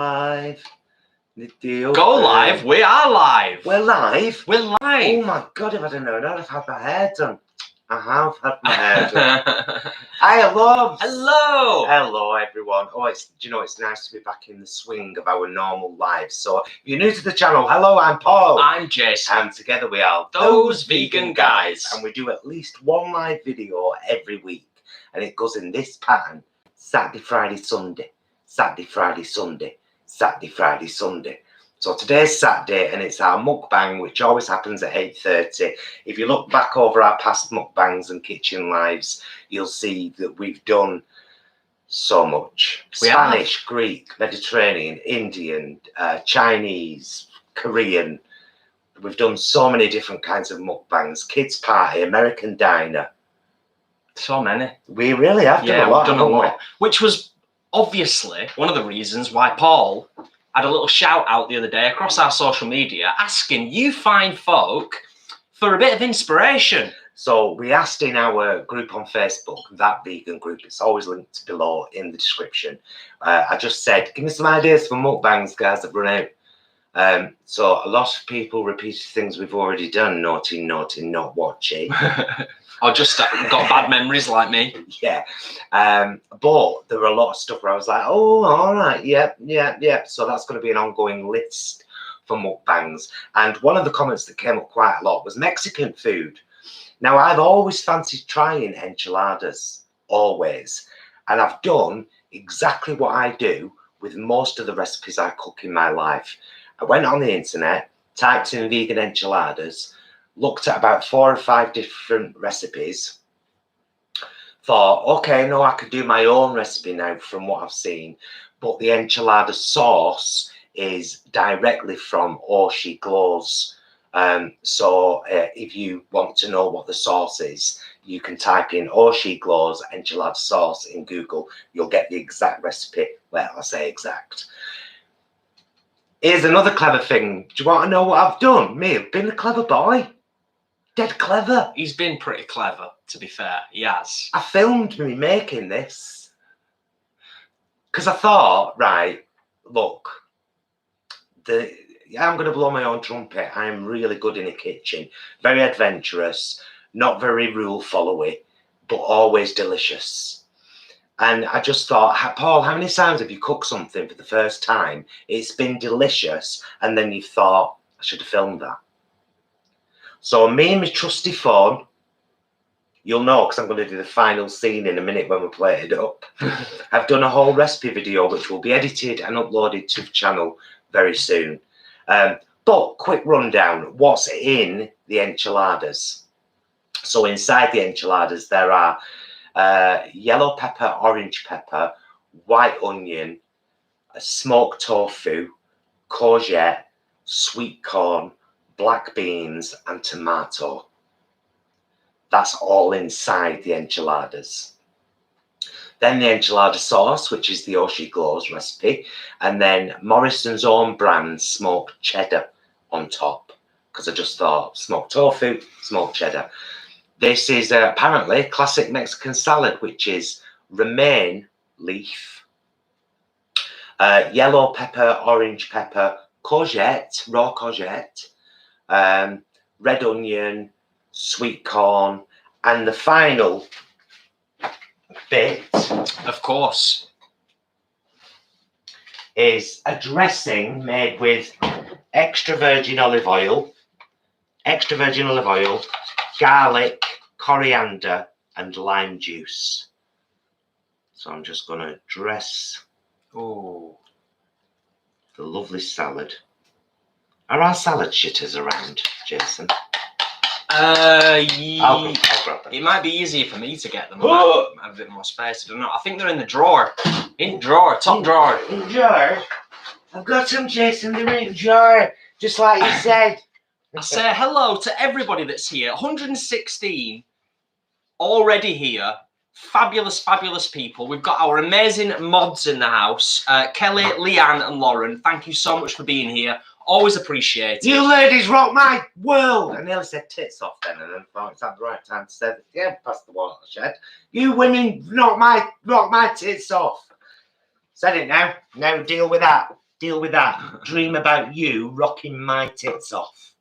Live. Go live. We are live. We're live. We're live. Oh my god! If I didn't know, I'd have had my hair done. I have had my hair done. Hi, loves. Hello, everyone. Oh, it's nice to be back in the swing of our normal lives. So, if you're new to the channel, hello, I'm Paul. I'm Jason. And together we are Those Vegan Guys. And we do at least one live video every week. And it goes in this pattern: Saturday, Friday, Sunday. Saturday, Friday, Sunday. Saturday, Friday, Sunday. So today's Saturday and it's our mukbang, which always happens at 8:30. If you look back over our past mukbangs and kitchen lives, you'll see that we've done so much. Spanish, Greek, Mediterranean, Indian, Chinese, Korean. We've done so many different kinds of mukbangs. Kids party, American diner. So many. We really have done a lot. We've done a lot. Which was obviously one of the reasons why Paul had a little shout out the other day across our social media asking you fine folk for a bit of inspiration. So we asked in our group on Facebook, that vegan group, it's always linked below in the description. I just said, give me some ideas for mukbangs, guys, that run out. So a lot of people repeated things we've already done, naughty, not watching. Or just got bad memories like me. Yeah. But there were a lot of stuff where I was like, oh, all right, yeah. So that's going to be an ongoing list for mukbangs. And one of the comments that came up quite a lot was Mexican food. Now, I've always fancied trying enchiladas, always. And I've done exactly what I do with most of the recipes I cook in my life. I went on the internet, typed in vegan enchiladas, looked at about 4 or 5 different recipes, thought, okay, no, I could do my own recipe now from what I've seen, but the enchilada sauce is directly from She Glows. So if you want to know what the sauce is, you can type in She Glows enchilada sauce in Google. You'll get the exact recipe. Well, I say exact. Here's another clever thing. Do you want to know what I've done? Me, I've been a clever boy. Dead clever. He's been pretty clever, to be fair. He has. I filmed me making this because I thought, right, look, I'm going to blow my own trumpet. I'm really good in the kitchen, very adventurous, not very rule followy, but always delicious. And I just thought, Paul, how many times have you cooked something for the first time? It's been delicious, and then you thought, I should have filmed that. So me and my trusty phone, you'll know because I'm going to do the final scene in a minute when we play it up. I've done a whole recipe video which will be edited and uploaded to the channel very soon. But quick rundown, what's in the enchiladas? So inside the enchiladas there are yellow pepper, orange pepper, white onion, a smoked tofu, courgette, sweet corn, black beans and tomato. That's all inside the enchiladas. Then the enchilada sauce, which is the She Glows recipe, and then Morrison's own brand smoked cheddar on top, because I just thought smoked tofu, smoked cheddar. This is apparently classic Mexican salad, which is romaine leaf, yellow pepper, orange pepper, courgette, raw courgette, red onion, sweet corn, and the final bit, of course, is a dressing made with extra virgin olive oil, garlic, coriander, and lime juice. So I'm just going to dress the lovely salad. Are our salad shitters around, Jason? I'll grab them. It might be easier for me to get them. I have a bit more space. I don't know. I think they're in the drawer. Top drawer. In drawer? I've got some, Jason. They're in the drawer, just like you said. I say hello to everybody that's here. 116 already here. Fabulous, fabulous people. We've got our amazing mods in the house. Kelly, Leanne, and Lauren. Thank you so much for being here. Always appreciate it. You ladies rock my world. I nearly said tits off then, and then thought it's at the right time to say that. Yeah, past the watershed. You women rock my tits off. Said it now. Now deal with that. Deal with that. Dream about you rocking my tits off.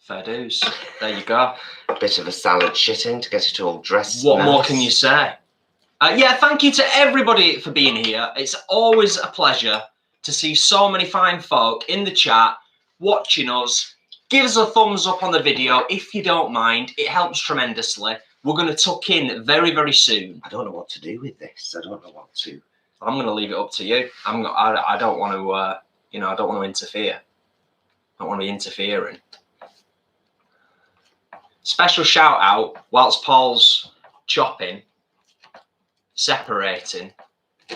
Fair dues. There you go. Bit of a salad shitting to get it all dressed. What nice. more can you say? Yeah, thank you to everybody for being here. It's always a pleasure to see so many fine folk in the chat watching us. Give us a thumbs up on the video if you don't mind. It helps tremendously. We're going to tuck in very, very soon. I don't know what to do with this. I don't know what to. I'm going to leave it up to you. I don't want to, you know, I don't want to interfere. I don't want to be interfering. Special shout out whilst Paul's chopping, separating.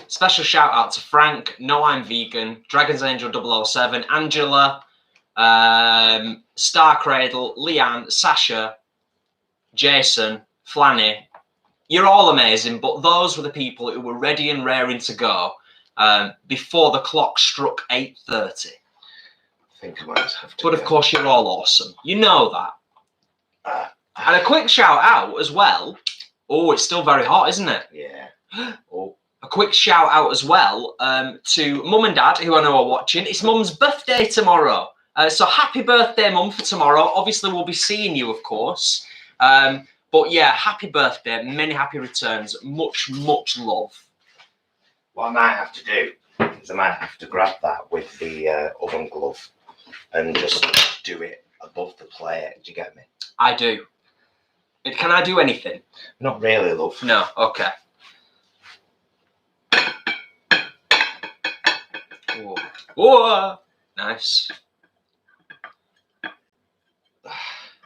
Special shout out to Frank, No I'm Vegan, Dragon's Angel 007, Angela, Star Cradle, Leanne, Sasha, Jason, Flanny. You're all amazing, but those were the people who were ready and raring to go before the clock struck 8:30. I think I might have to. But of course, you're all awesome. You know that. And a quick shout out as well. Oh, it's still very hot, isn't it? Yeah. Oh. A quick shout out as well to Mum and Dad, who I know are watching. It's Mum's birthday tomorrow. So happy birthday, Mum, for tomorrow. Obviously, we'll be seeing you, of course. But yeah, happy birthday. Many happy returns. Much, much love. What I might have to do is I might have to grab that with the oven glove and just do it above the plate. Do you get me? I do. Can I do anything? Not really, love. No. Okay. Whoa. Whoa. Nice.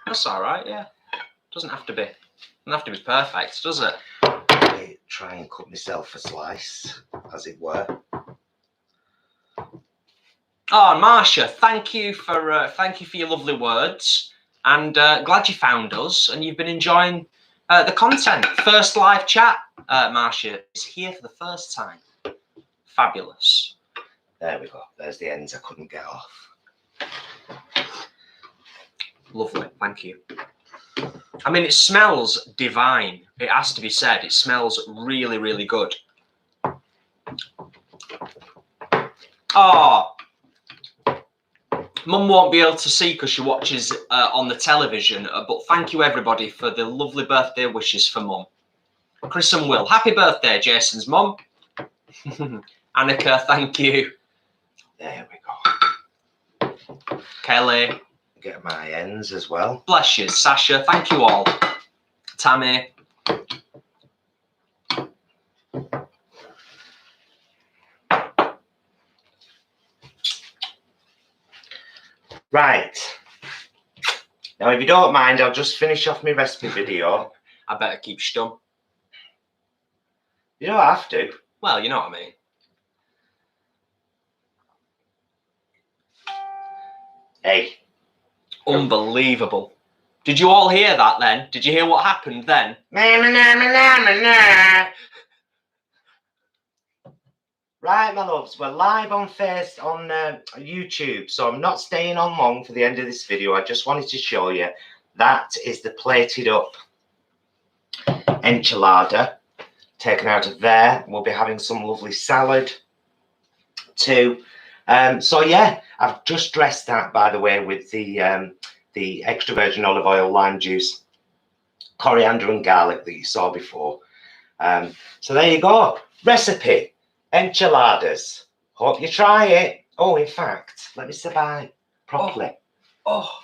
That's all right. Yeah. Doesn't have to be perfect, does it? I try and cut myself a slice, as it were. Oh, Marsha, thank you for your lovely words, and glad you found us and you've been enjoying the content. First live chat, Marsha is here for the first time. Fabulous. There we go. There's the ends I couldn't get off. Lovely, thank you. I mean, it smells divine. It has to be said. It smells really, really good. Oh, Mum won't be able to see because she watches on the television, but thank you, everybody, for the lovely birthday wishes for Mum. Chris and Will, happy birthday, Jason's mum. Annika, thank you. There we go. Kelly. Get my ends as well. Bless you. Sasha, thank you all. Tammy. Right. Now, if you don't mind, I'll just finish off my recipe video. I better keep stum. You don't have to. Well, you know what I mean. Hey. Unbelievable. Did you all hear that then? Did you hear what happened then? Right, my loves, we're live on YouTube, so I'm not staying on long for the end of this video. I just wanted to show you that is the plated up enchilada taken out of there. We'll be having some lovely salad too. So yeah, I've just dressed that, by the way, with the extra virgin olive oil, lime juice, coriander and garlic that you saw before. So there you go. Recipe, enchiladas. Hope you try it. Oh, in fact, let me say bye properly. Oh.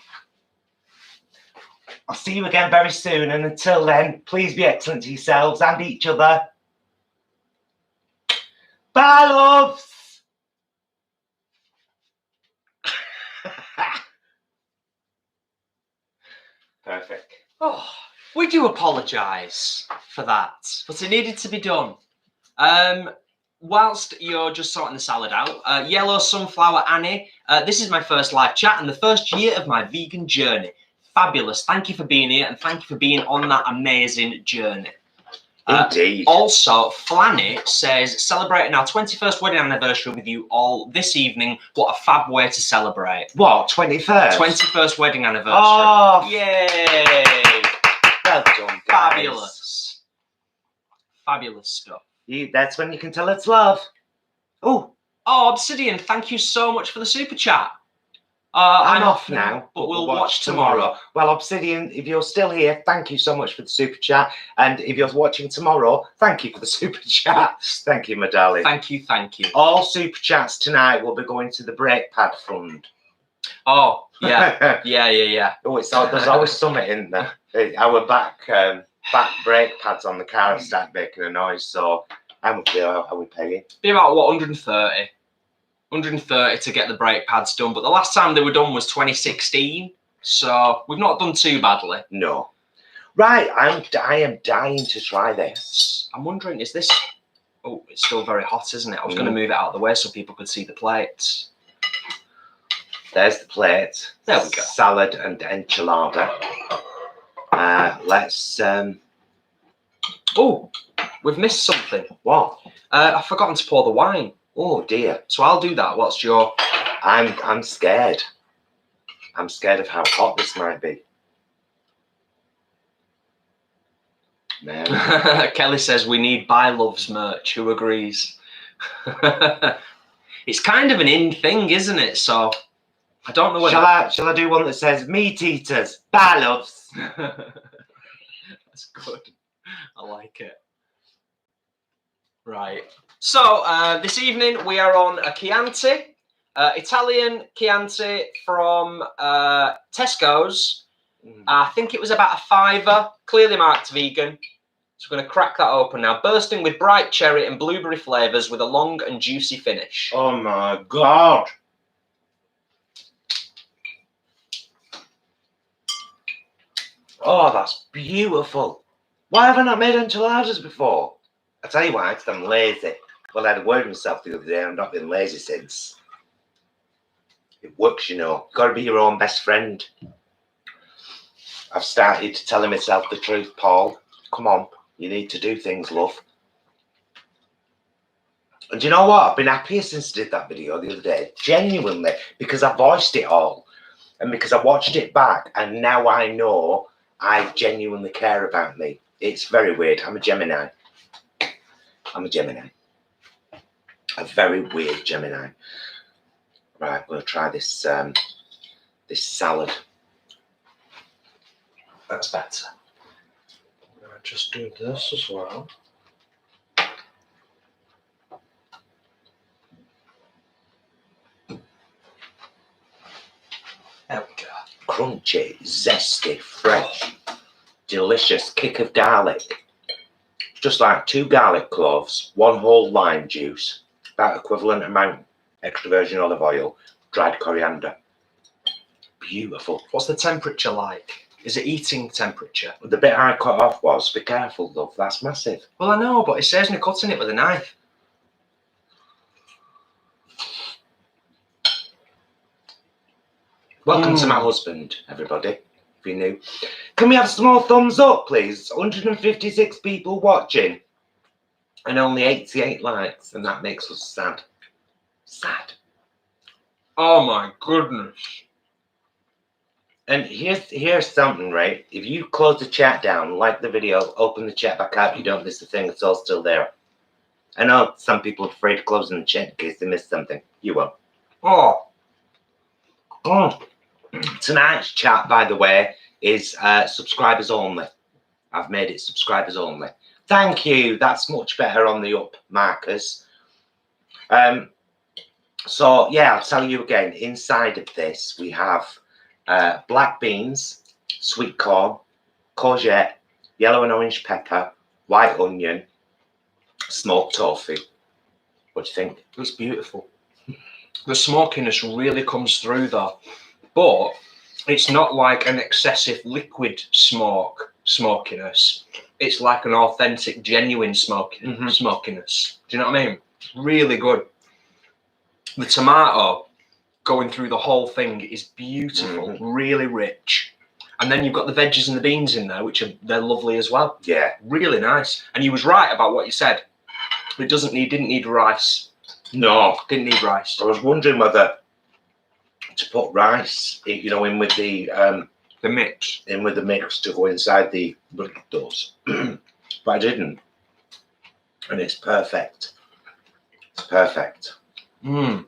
I'll see you again very soon. And until then, please be excellent to yourselves and each other. Bye, loves. Perfect. Oh, we do apologise for that, but it needed to be done. Whilst you're just sorting the salad out, Yellow Sunflower Annie, this is my first live chat and the first year of my vegan journey. Fabulous. Thank you for being here and thank you for being on that amazing journey. Indeed. Also, Flanny says, celebrating our 21st wedding anniversary with you all this evening. What a fab way to celebrate. What, 21st? 21st wedding anniversary. Oh, yay. Well done, guys. Fabulous. Fabulous stuff. That's when you can tell it's love. Oh, Obsidian, thank you so much for the super chat. I'm off now, but we'll watch tomorrow. Well, Obsidian, if you're still here, thank you so much for the super chat. And if you're watching tomorrow, thank you for the super chats. Thank you, my darling. Thank you, thank you. All super chats tonight will be going to the brake pad fund. Oh, yeah. yeah. Oh, there's always something in there. Our back brake pads on the car start making a noise, so how much are we paying? Be about, what, 130? 130 to get the brake pads done, but the last time they were done was 2016, so we've not done too badly. No. Right, I am dying to try this. I'm wondering, is this... Oh, it's still very hot, isn't it? I was going to move it out of the way so people could see the plates. There's the plate. There we go. Salad and enchilada. Let's... Oh, we've missed something. What? I've forgotten to pour the wine. Oh, dear. So I'll do that. What's your... I'm scared. I'm scared of how hot this might be. Man. Kelly says we need Buy Loves merch. Who agrees? It's kind of an in thing, isn't it? So I don't know what. Shall I do one that says meat eaters, Buy Loves? That's good. I like it. Right. So this evening we are on a Chianti, Italian Chianti from Tesco's. I think it was about a £5, clearly marked vegan. So we're going to crack that open now. Bursting with bright cherry and blueberry flavours with a long and juicy finish. Oh my God. Oh, that's beautiful. Why have I not made enchiladas before? I tell you why, because I'm lazy. Well, I had a word with myself the other day and I've not been lazy since. It works, you know. You've got to be your own best friend. I've started telling myself the truth, Paul. Come on, you need to do things, love. And do you know what? I've been happier since I did that video the other day. Genuinely, because I voiced it all. And because I watched it back and now I know I genuinely care about me. It's very weird. I'm a Gemini. I'm a Gemini. A very weird Gemini. Right, I'm going to try this this salad. That's better. I'm going to just do this as well. There we go. Crunchy, zesty, fresh, delicious kick of garlic. Just like 2 garlic cloves, 1 whole lime juice, about equivalent amount extra virgin olive oil, dried coriander. Beautiful. What's the temperature like? Is it eating temperature? The bit I cut off was, be careful, love, that's massive. Well, I know, but it saves me cutting it with a knife. Welcome to my husband, everybody, if you're new. Can we have some more thumbs up, please? 156 people watching and only 88 likes, and that makes us sad. Sad. Oh my goodness. And here's something, right? If you close the chat down, like the video, open the chat back up, you don't miss a thing, it's all still there. I know some people are afraid of closing the chat in case they missed something. You won't. Oh. Tonight's chat, by the way, is subscribers only. I've made it subscribers only. Thank you. That's much better on the up markers. So, yeah, I'll tell you again. Inside of this, we have black beans, sweet corn, courgette, yellow and orange pepper, white onion, smoked tofu. What do you think? It's beautiful. The smokiness really comes through though, but it's not like an excessive liquid smokiness. It's like an authentic, genuine smokiness. Do you know what I mean? Really good. The tomato going through the whole thing is beautiful, really rich. And then you've got the veggies and the beans in there, they're lovely as well. Yeah. Really nice. And you was right about what you said. It didn't need rice. No. Didn't need rice. I was wondering whether to put rice, you know, in with the mix. In with the mix to go inside the burritos. But I didn't. And it's perfect. Perfect. Mm.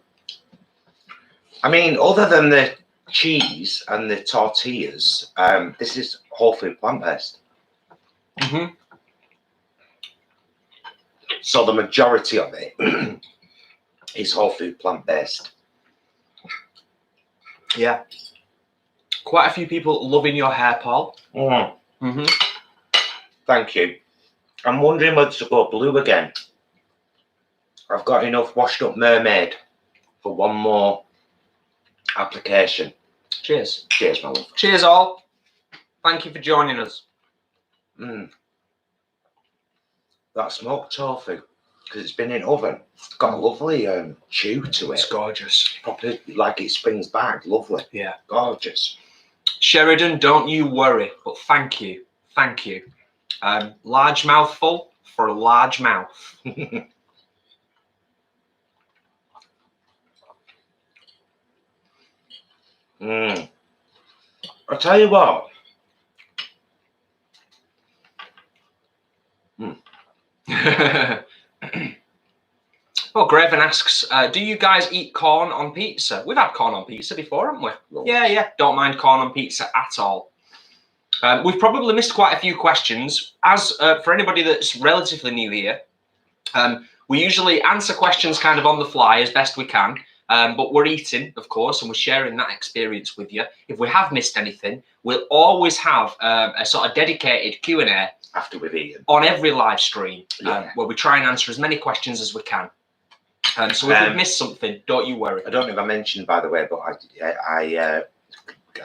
I mean, other than the cheese and the tortillas, this is whole food plant-based. Mm-hmm. So the majority of it is whole food plant-based. Yeah. Quite a few people loving your hair, Paul. Mm. Mm-hmm. Thank you. I'm wondering whether to go blue again. I've got enough washed up mermaid for one more application. Cheers. Cheers, my love. Cheers, all. Thank you for joining us. Mm. That smoked tofu, because it's been in oven, it's got a lovely chew to it. It's gorgeous. Properly, like it springs back. Lovely. Yeah. Gorgeous. Sheridan, don't you worry, but thank you. Thank you. Large mouthful for a large mouth. Mm. I'll tell you what. Well, Graven asks, do you guys eat corn on pizza? We've had corn on pizza before, haven't we? Loads. Yeah. Don't mind corn on pizza at all. We've probably missed quite a few questions. As for anybody that's relatively new here, we usually answer questions kind of on the fly as best we can. But we're eating, of course, and we're sharing that experience with you. If we have missed anything, we'll always have a sort of dedicated Q&A After we've eaten. on every live stream, Yeah. where we try and answer as many questions as we can. So if we've missed something, don't you worry. I don't know if I mentioned, by the way, but I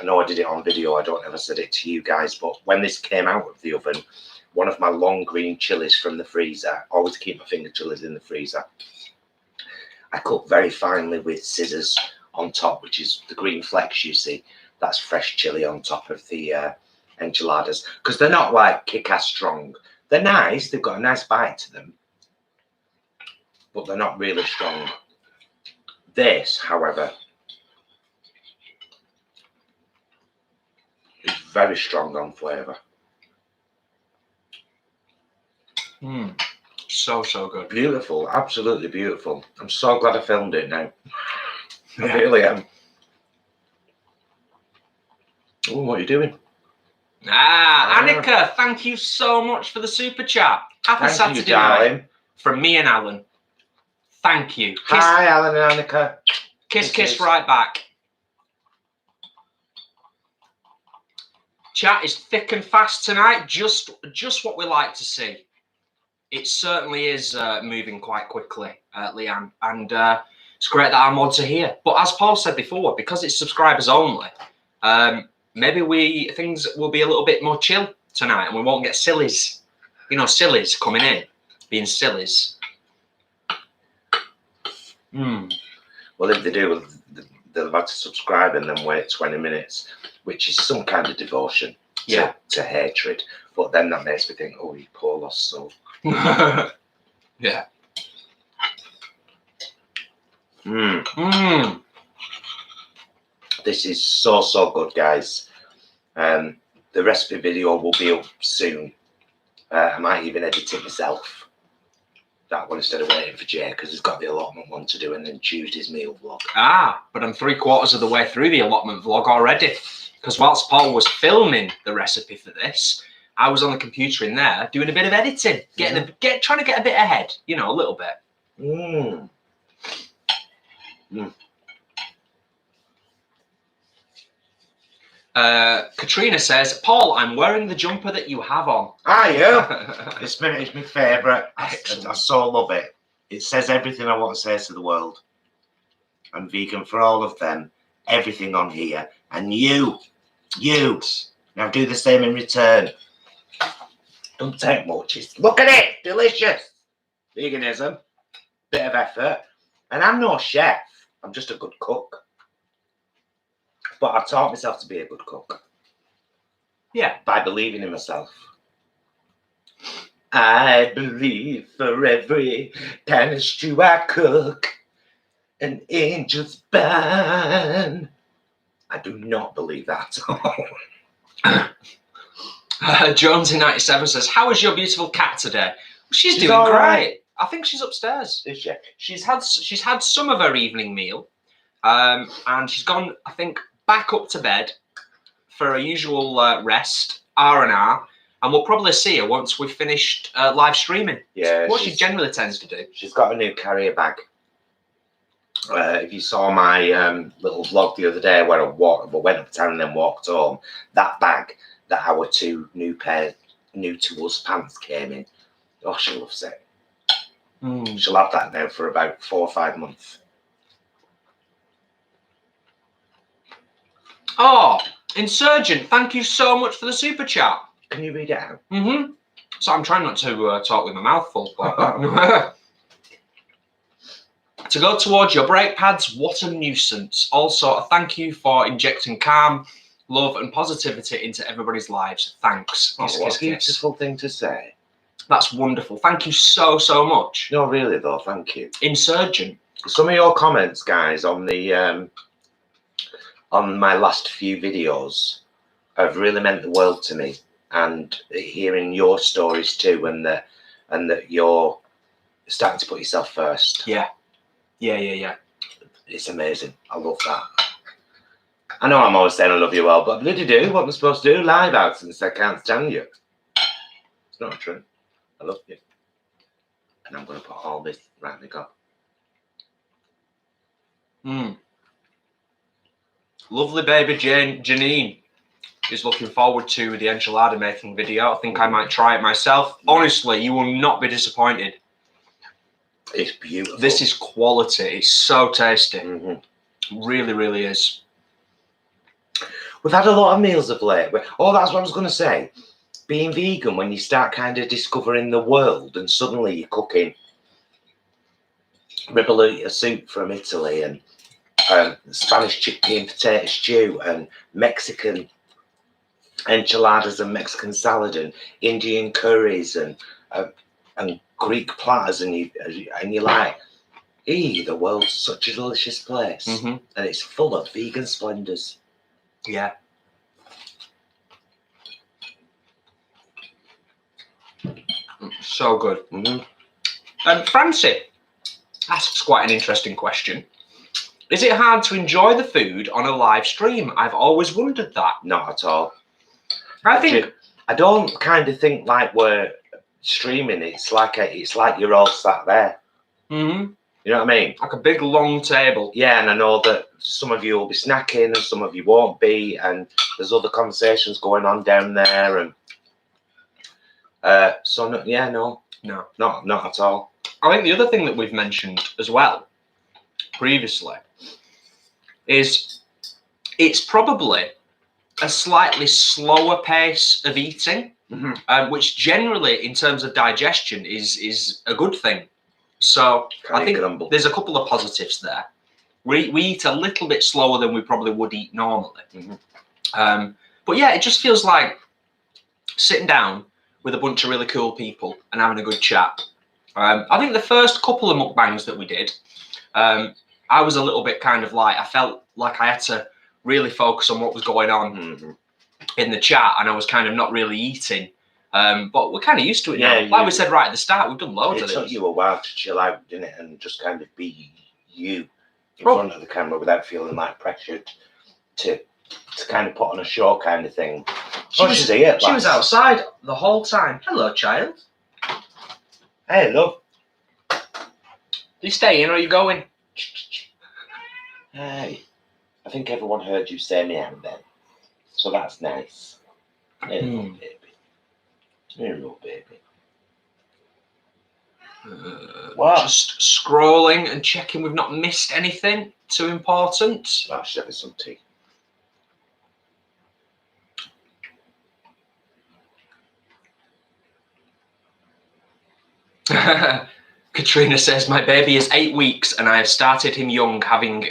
know I did it on video. I don't know if I said it to you guys, but when this came out of the oven, one of my long green chilies from the freezer, always keep my finger chilies in the freezer, I cut very finely with scissors on top, which is the green flecks you see. That's fresh chili on top of the enchiladas, because they're not like kick-ass strong. They're nice. They've got a nice bite to them, but they're not really strong. This, however, is very strong on flavour. So good. Beautiful, absolutely beautiful. I'm so glad I filmed it now. Yeah. I really am. Oh, what are you doing? Annika, thank you so much for the super chat. Happy Thank Saturday you, darling. night from me and Alan. Thank you. Kiss, Hi, Alan and Annika. kiss right back. Chat is thick and fast tonight. Just what we like to see. It certainly is moving quite quickly, Leanne, and it's great that our mods are here. But as Paul said before, because it's subscribers only, maybe things will be a little bit more chill tonight, and we won't get sillies. You know, sillies coming in, being sillies. Well, if they do, they'll have to subscribe and then wait 20 minutes, which is some kind of devotion to hatred. But then that makes me think, oh, you poor lost soul. Yeah. This is so good, guys. The recipe video will be up soon. I might even edit it myself, that one, instead of waiting for Jay, because he's got the allotment one to do, and then Tuesday's meal vlog. But I'm 3/4 of the way through the allotment vlog already, because whilst Paul was filming the recipe for this, I was on the computer in there doing a bit of editing, trying to get a bit ahead, you know, a little bit. Katrina says, Paul, I'm wearing the jumper that you have on. Yeah. It's my favourite. I Excellent. so love it. It says everything I want to say to the world. I'm vegan for all of them. Everything on here. And you. Now do the same in return. Don't take much. Look at it. Delicious. Veganism. Bit of effort. And I'm no chef. I'm just a good cook. But I taught myself to be a good cook. Yeah. By believing in myself. I believe for every kind of stew I cook, an angel's band. I do not believe that at all. Jonesy97 says, how is your beautiful cat today? She's doing all great. right. I think she's upstairs. Is she? She's had some of her evening meal, and she's gone, I think, back up to bed for a usual rest, R&R, and we'll probably see her once we've finished live streaming. Yeah, what she generally tends to do. She's got a new carrier bag. If you saw my little vlog the other day where I went up town and then walked home, that bag that our two new to us pants came in. Oh, she loves it. She'll have that now for about 4 or 5 months. Oh, Insurgent, thank you so much for the super chat. Can you read it out? So I'm trying not to talk with my mouth full. But to go towards your brake pads, what a nuisance. Also, a thank you for injecting calm, love and positivity into everybody's lives. Thanks. Oh, what a beautiful thing to say. That's wonderful. Thank you so much. No, really though, thank you. Insurgent. Some of your comments, guys, on the on my last few videos have really meant the world to me, and hearing your stories too, and that you're starting to put yourself first. Yeah. It's amazing. I love that. I know I'm always saying I love you well, but I bloody do. What am I supposed to do? Lie about since I can't stand you. It's not true. I love you. And I'm going to put all this right, we go. Lovely baby Janine is looking forward to the enchilada making video. I think I might try it myself. Honestly, you will not be disappointed. It's beautiful. This is quality. It's so tasty. Really, really is. We've had a lot of meals of late. Oh, that's what I was going to say. Being vegan, when you start kind of discovering the world and suddenly you're cooking ribollita soup from Italy and Spanish chickpea and potato stew and Mexican enchiladas and Mexican salad and Indian curries and Greek platters, and you're like, the world's such a delicious place, and it's full of vegan splendors. Yeah. So good. Francie asks quite an interesting question. Is it hard to enjoy the food on a live stream? I've always wondered that. Not at all. I don't kind of think like we're streaming. It's like you're all sat there. You know what I mean? Like a big long table. Yeah, and I know that some of you will be snacking and some of you won't be, and there's other conversations going on down there, and so no, not at all. I think the other thing that we've mentioned as well previously is it's probably a slightly slower pace of eating, which generally in terms of digestion is a good thing. So I think there's a couple of positives there. We eat a little bit slower than we probably would eat normally. But yeah, it just feels like sitting down with a bunch of really cool people and having a good chat. I think the first couple of mukbangs that we did, I was a little bit kind of like, I felt like I had to really focus on what was going on in the chat, and I was kind of not really eating. But we're kind of used to it now. Like we said right at the start, we've done loads of it. It took you a while to chill out, didn't it? And just kind of be you in front of the camera without feeling like pressured to kind of put on a show kind of thing. She was outside the whole time. Hello, child. Hey, love. Are you staying or are you going? Hey. I think everyone heard you say meow then. So that's nice. Hey, little baby. Hey, little baby. Just scrolling and checking we've not missed anything too important. I should have some tea. Katrina says, my baby is 8 weeks and I have started him young, having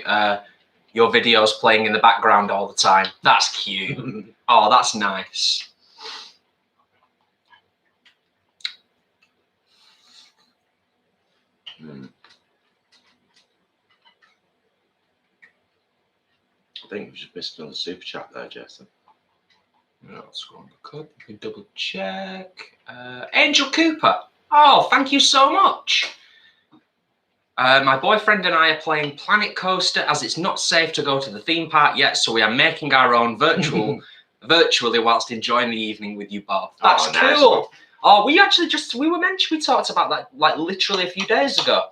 your videos playing in the background all the time. That's cute. Oh, that's nice. I think we've just missed another super chat there, Jason. Let's go on the cup. We can double check. Angel Cooper. Oh, thank you so much. My boyfriend and I are playing Planet Coaster as it's not safe to go to the theme park yet, so we are making our own virtually whilst enjoying the evening with you both. That's cool. Nice. Oh, we talked about that like literally a few days ago.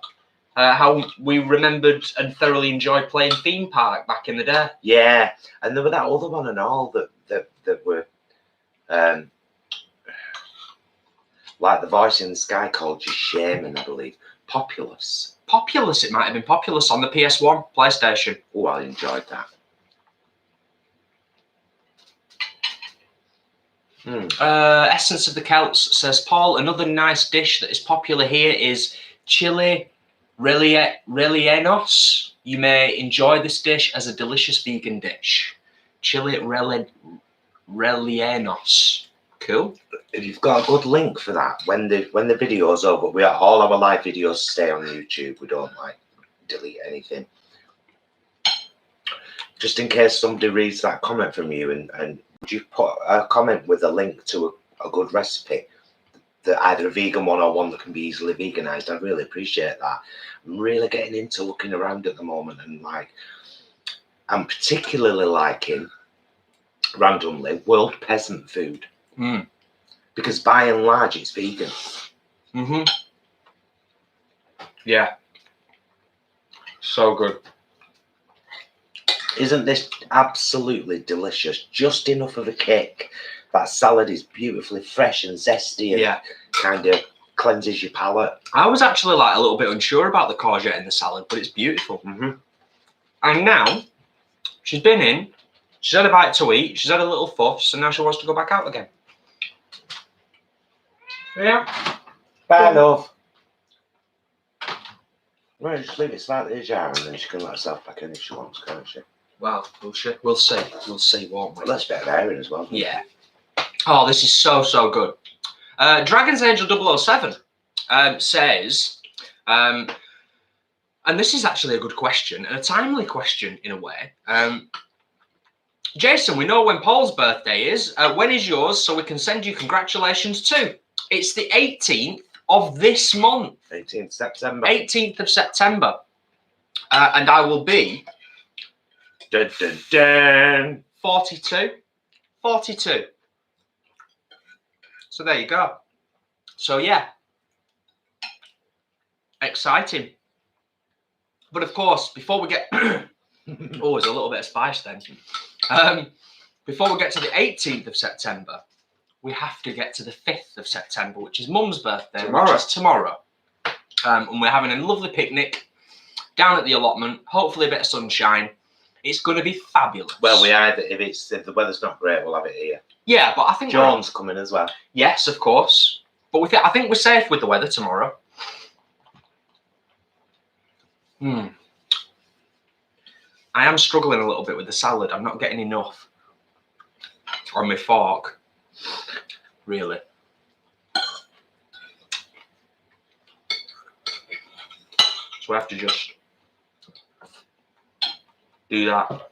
How we remembered and thoroughly enjoyed playing theme park back in the day. Yeah, and there were that other one and all that were like the voice in the sky called you Shaman, I believe. Populous. Populous, it might have been Populous on the PS1 PlayStation. Oh, I enjoyed that. Essence of the Celts says, Paul, another nice dish that is popular here is chili rellenos. You may enjoy this dish as a delicious vegan dish. Chili rellenos. Cool. If you've got a good link for that, when the video's over, all our live videos stay on YouTube. We don't like delete anything. Just in case somebody reads that comment from you, and would you put a comment with a link to a good recipe, that either a vegan one or one that can be easily veganized? I'd really appreciate that. I'm really getting into looking around at the moment, and like I'm particularly liking randomly world peasant food. Because by and large it's vegan. Yeah. So good. Isn't this absolutely delicious? Just enough of a kick. That salad is beautifully fresh and zesty and kind of cleanses your palate. I was actually like a little bit unsure about the courgette in the salad, but it's beautiful. And now she's been in, she's had a bite to eat, she's had a little fuss, and now she wants to go back out again. Yeah. Bye, love. Right, just leave it slightly ajar and then she can let herself back in if she wants, can't she? Well, we'll see. We'll see, won't we? Well, that's a bit of airing as well. Yeah. Oh, this is so good. Dragon's Angel 007 says, and this is actually a good question and a timely question in a way. Jason, we know when Paul's birthday is. When is yours so we can send you congratulations too? It's the 18th of this month. 18th September. 18th of September. And I will be... Dun, dun, dun. 42. 42. So there you go. So yeah. Exciting. But of course, before we get... oh, there's a little bit of spice then. Before we get to the 18th of September, we have to get to the 5th of September, which is Mum's birthday. Tomorrow. Which is tomorrow. And we're having a lovely picnic down at the allotment. Hopefully a bit of sunshine. It's going to be fabulous. Well, if the weather's not great, we'll have it here. Yeah, but I think John's coming as well. Yes, of course. But I think we're safe with the weather tomorrow. I am struggling a little bit with the salad. I'm not getting enough on my fork. Really. So I have to just do that.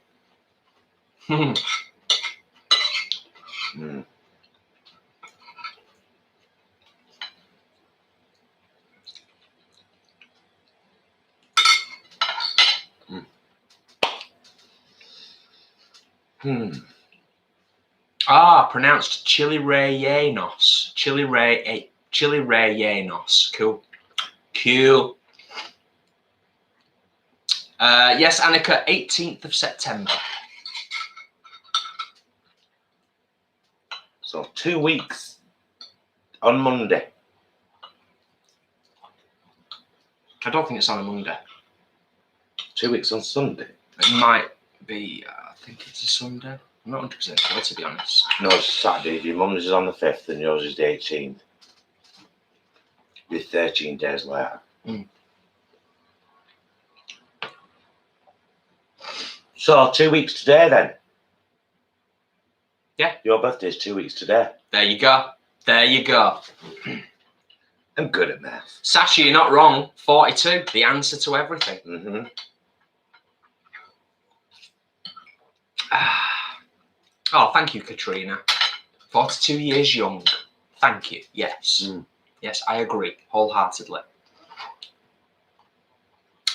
Pronounced chili rellenos. Chili rellenos. Cool. Cool. Yes, Annika, 18th of September. So 2 weeks on Monday. I don't think it's on a Monday. 2 weeks on Sunday. It might be, I think it's a Sunday. I'm not 100% sure, to be honest. No, it's Saturday. If your mum's is on the 5th and yours is the 18th. You're 13 days later. So 2 weeks today then? Yeah. Your birthday is 2 weeks today. There you go. There you go. I'm good at math. Sasha, you're not wrong. 42, the answer to everything. Oh, thank you, Katrina. 42 years young. Thank you. Yes. Yes, I agree wholeheartedly.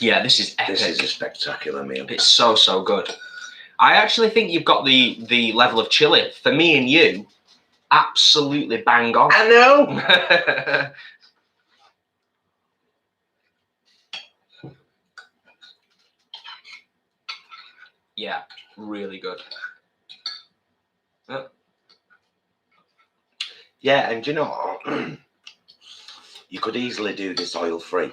Yeah, this is epic. This is a spectacular meal. It's so, so good. I actually think you've got the level of chili. For me and you, absolutely bang on. I know. Yeah, really good. Yeah, and you know what? You could easily do this oil-free.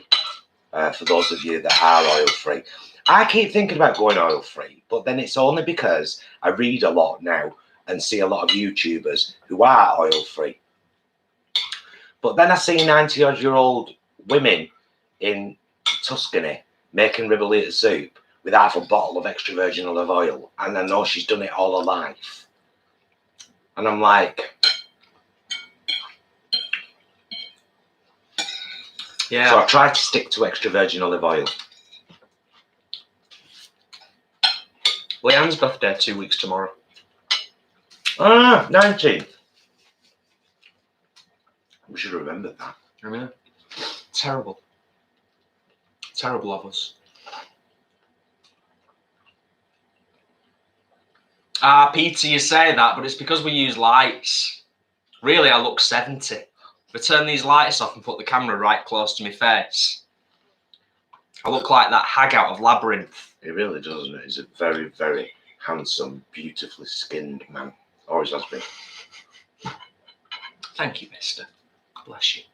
For those of you that are oil-free. I keep thinking about going oil-free, but then it's only because I read a lot now and see a lot of YouTubers who are oil-free. But then I see 90-odd-year-old women in Tuscany making ribollita soup with half a bottle of extra virgin olive oil, and I know she's done it all her life. And I'm like... Yeah. So I try to stick to extra virgin olive oil. Leanne's birthday 2 weeks tomorrow. 19th. We should have remembered that. I mean, terrible. Terrible of us. Peter, you say that, but it's because we use lights. Really, I look 70. If I turn these lights off and put the camera right close to my face, I look like that hag out of Labyrinth. He really does, isn't it? He's a very, very handsome, beautifully skinned man. Always has been. Thank you, mister. God bless you.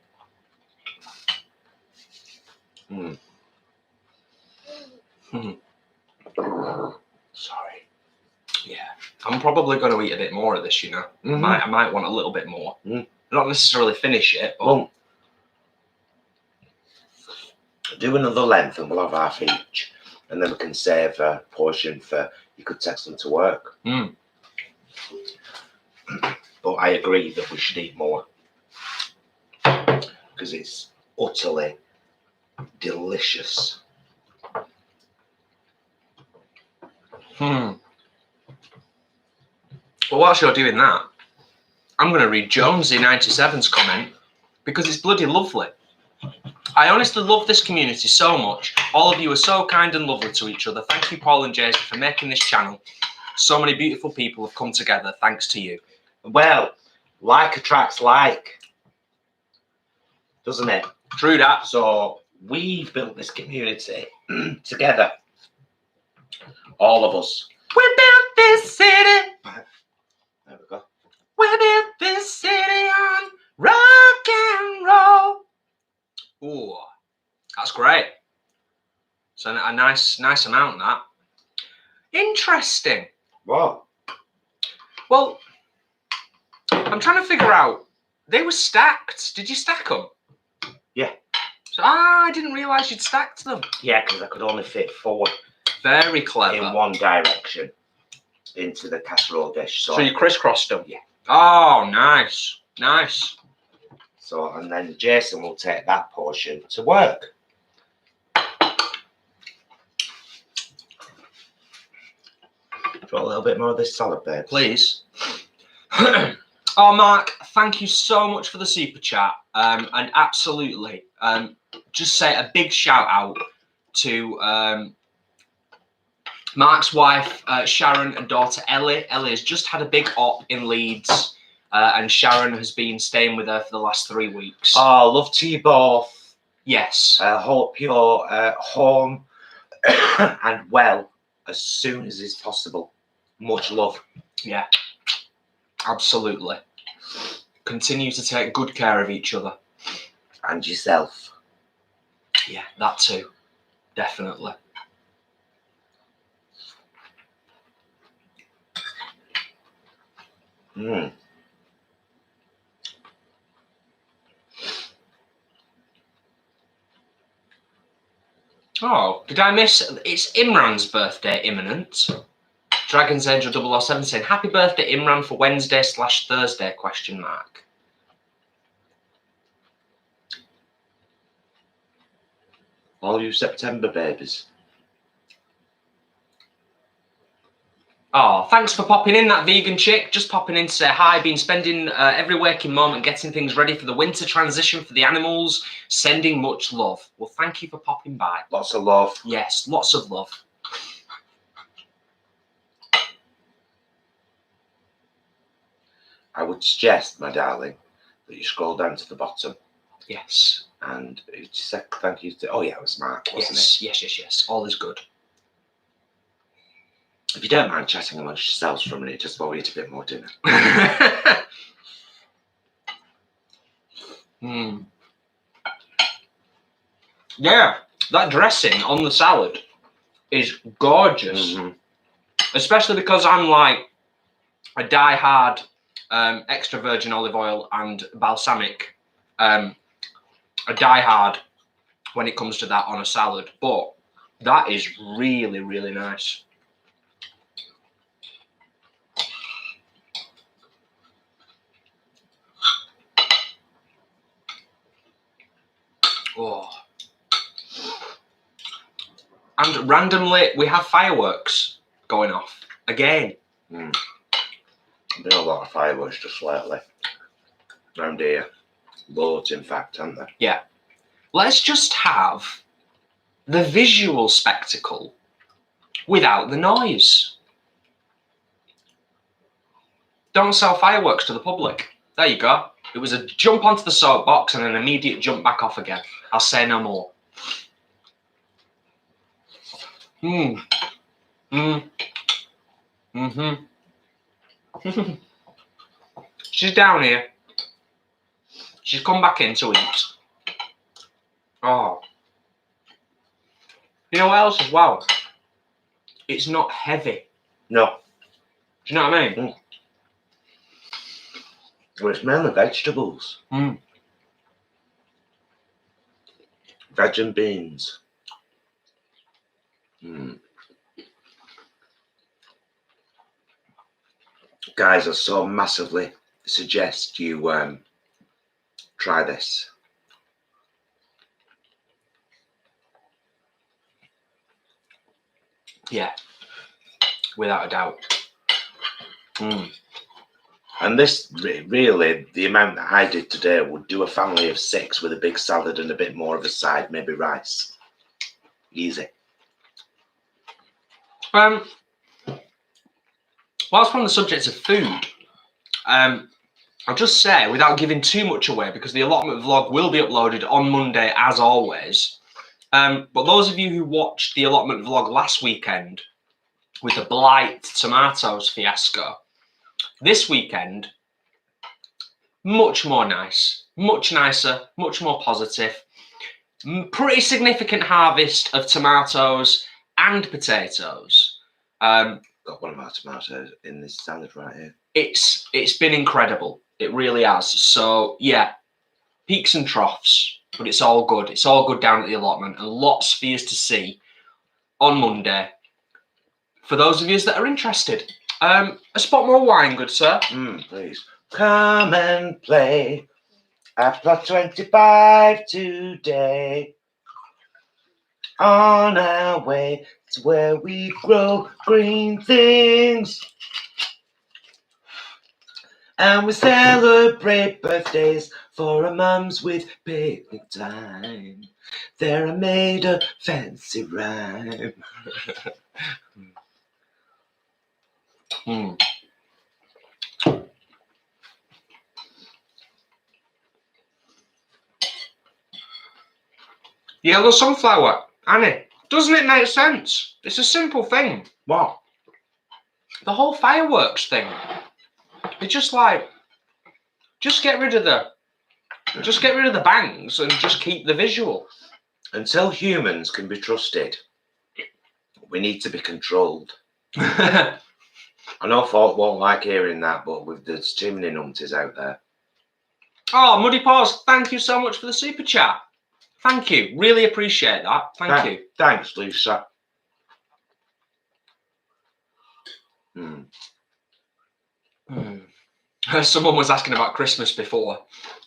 Sorry. Yeah. I'm probably going to eat a bit more of this, you know. I might want a little bit more. Not necessarily finish it, but... Well, do another length and we'll have half each. And then we can save a portion for... You could text them to work. But I agree that we should eat more. Because it's utterly delicious. Well, whilst you're doing that, I'm going to read Jonesy97's comment because it's bloody lovely. I honestly love this community so much. All of you are so kind and lovely to each other. Thank you, Paul and Jason, for making this channel. So many beautiful people have come together thanks to you. Well, like attracts like, doesn't it? True that. So we've built this community together. All of us. We built this city. There we go. We built this city on rock and roll. Ooh, that's great. So a nice amount, that. Interesting. What? Well, I'm trying to figure out. They were stacked. Did you stack them? Yeah. So I didn't realise you'd stacked them. Yeah, because I could only fit 4 Very clever. in one direction into the casserole dish. So you crisscrossed them? Yeah. Oh, nice. Nice. So, and then Jason will take that portion to work. Do you want a little bit more of this salad, babe? Please. Oh, Mark, thank you so much for the super chat. And absolutely, just say a big shout out to Mark's wife, Sharon, and daughter, Ellie. Ellie has just had a big op in Leeds, and Sharon has been staying with her for the last 3 weeks. Oh, love to you both. Yes. Hope you're home and well as soon as is possible. Much love. Yeah. Absolutely. Continue to take good care of each other. And yourself. Yeah, that too. Definitely. Oh, did I miss? It's Imran's birthday imminent. Dragon's Angel 007 saying, happy birthday, Imran, for Wednesday/Thursday, question mark. All you September babies. Oh, thanks for popping in, that vegan chick. Just popping in to say hi. Been spending every waking moment getting things ready for the winter transition for the animals. Sending much love. Well, thank you for popping by. Lots of love. Yes, lots of love. I would suggest, my darling, that you scroll down to the bottom. Yes. And it said thank you to... Oh, yeah, it was Mark, wasn't it? Yes. All is good. If you don't mind chatting amongst yourselves for a minute, just while we eat a bit more dinner. Yeah, that dressing on the salad is gorgeous. Especially because I'm like a die-hard extra virgin olive oil and balsamic. A die-hard when it comes to that on a salad. But that is really, really nice. Oh. And randomly, we have fireworks going off again. There's been a lot of fireworks just lately. Around here. Loads, in fact, aren't there? Yeah. Let's just have the visual spectacle without the noise. Don't sell fireworks to the public. There you go. It was a jump onto the soapbox and an immediate jump back off again. I'll say no more. She's down here. She's come back in to eat. Oh. You know what else as well? It's not heavy. No. Do you know what I mean? Well, it's mainly vegetables. Veg and beans. Guys, I so massively suggest you try this. Yeah, without a doubt. And this, really, the amount that I did today would do a family of 6 with a big salad and a bit more of a side, maybe rice. Easy. Whilst we're on the subject of food, I'll just say, without giving too much away, because the allotment vlog will be uploaded on Monday as always. But those of you who watched the allotment vlog last weekend with the blight tomatoes fiasco, this weekend, much more nice, much nicer, much more positive. Pretty significant harvest of tomatoes and potatoes. Got one of our tomatoes in this salad right here. It's been incredible. It really has. So yeah, peaks and troughs, but it's all good. It's all good down at the allotment, and lots for you to see on Monday. For those of you that are interested, a spot more wine, good sir. Please come and play at plot 25 today. On our way to where we grow green things. And we celebrate birthdays for our mums with picnic time. They're made of fancy rhyme. Yellow sunflower, Annie. Doesn't it make sense? It's a simple thing. What? The whole fireworks thing. It's just like, just get rid of the bangs and just keep the visual. Until humans can be trusted, we need to be controlled. I know folk won't like hearing that, but there's too many numpties out there. Oh, Muddy Paws, thank you so much for the super chat. Thank you. Really appreciate that. Thank you. Thanks, Lisa. Someone was asking about Christmas before,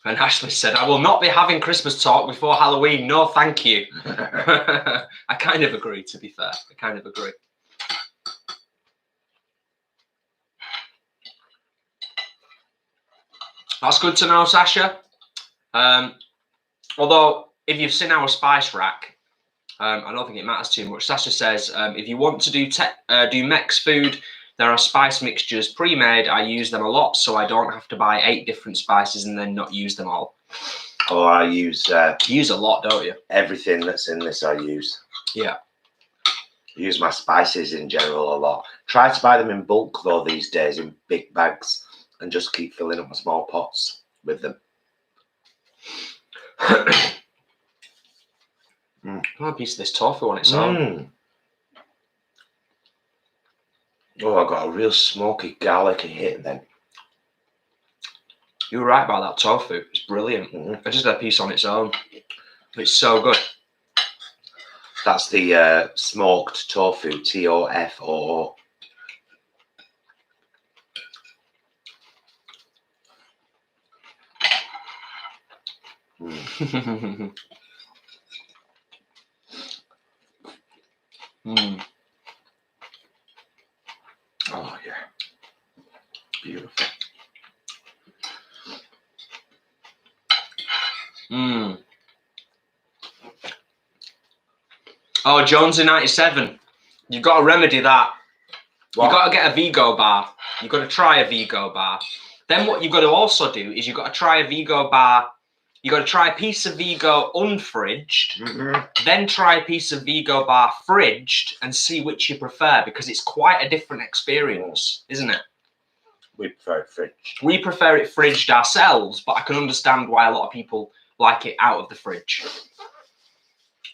and Ashley said, I will not be having Christmas talk before Halloween. No, thank you. I kind of agree, to be fair. I kind of agree. That's good to know, Sasha. Although, if you've seen our spice rack, I don't think it matters too much. Sasha says, if you want to do Mex food, there are spice mixtures pre-made. I use them a lot, so I don't have to buy 8 different spices and then not use them all. Oh, I use... you use a lot, don't you? Everything that's in this I use. Yeah. I use my spices in general a lot. Try to buy them in bulk, though, these days, in big bags, and just keep filling up my small pots with them. I want a piece of this tofu on its own. Oh, I got a real smoky garlicky hit then. You were right about that tofu. It's brilliant. I just had a piece on its own. It's so good. That's the smoked tofu, TOFOO. Oh, yeah. Beautiful. Oh, Jonesy 97. You've got to remedy that. What? You've got to get a Vigo bar. You've got to try a Vigo bar. Then what you've got to also do is you've got to try a Vigo bar. You've got to try a piece of Vigo unfridged. Then try a piece of Vigo bar fridged and see which you prefer, because it's quite a different experience, isn't it? We prefer it fridged. We prefer it fridged ourselves, but I can understand why a lot of people like it out of the fridge.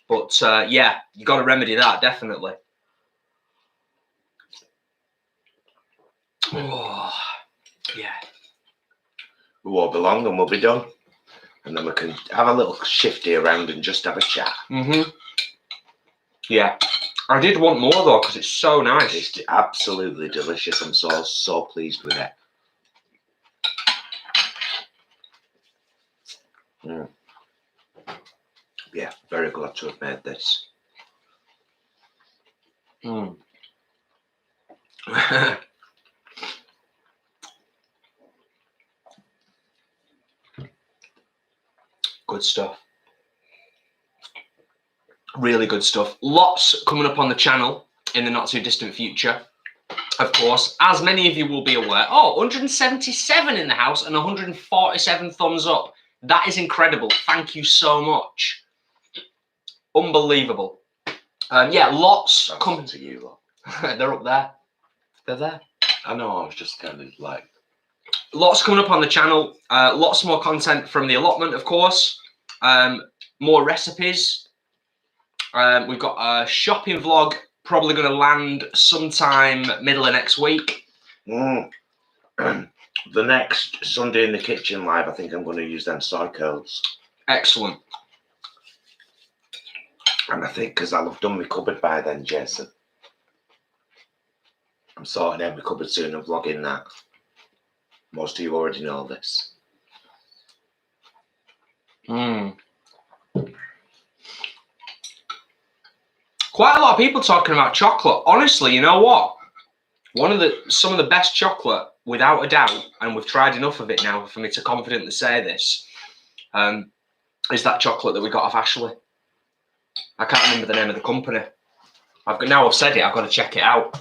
But yeah, you got to remedy that, definitely. Oh, yeah. We won't be long and we'll be done. And then we can have a little shifty around and just have a chat. Yeah. I did want more though, because it's so nice. It's absolutely delicious. I'm so pleased with it. Yeah, very glad to have made this. Good stuff. Really good stuff. Lots coming up on the channel in the not too distant future. Of course, as many of you will be aware. Oh, 177 in the house and 147 thumbs up. That is incredible. Thank you so much. Unbelievable. Yeah, lots coming to you lot. They're up there. They're there. I know, I was just kind of like... Lots coming up on the channel. Lots more content from the allotment, of course. More recipes. We've got a shopping vlog probably going to land sometime middle of next week. The next Sunday in the Kitchen live, I think I'm going to use them soy curls. Excellent. And I think because I'll have done my cupboard by then, Jason. I'm sorting out my cupboard soon and vlogging that. Most of you already know this. Quite a lot of people talking about chocolate. Honestly, you know what? Some of the best chocolate, without a doubt, and we've tried enough of it now for me to confidently say this, is that chocolate that we got off Ashley. I can't remember the name of the company. Now I've said it, I've got to check it out.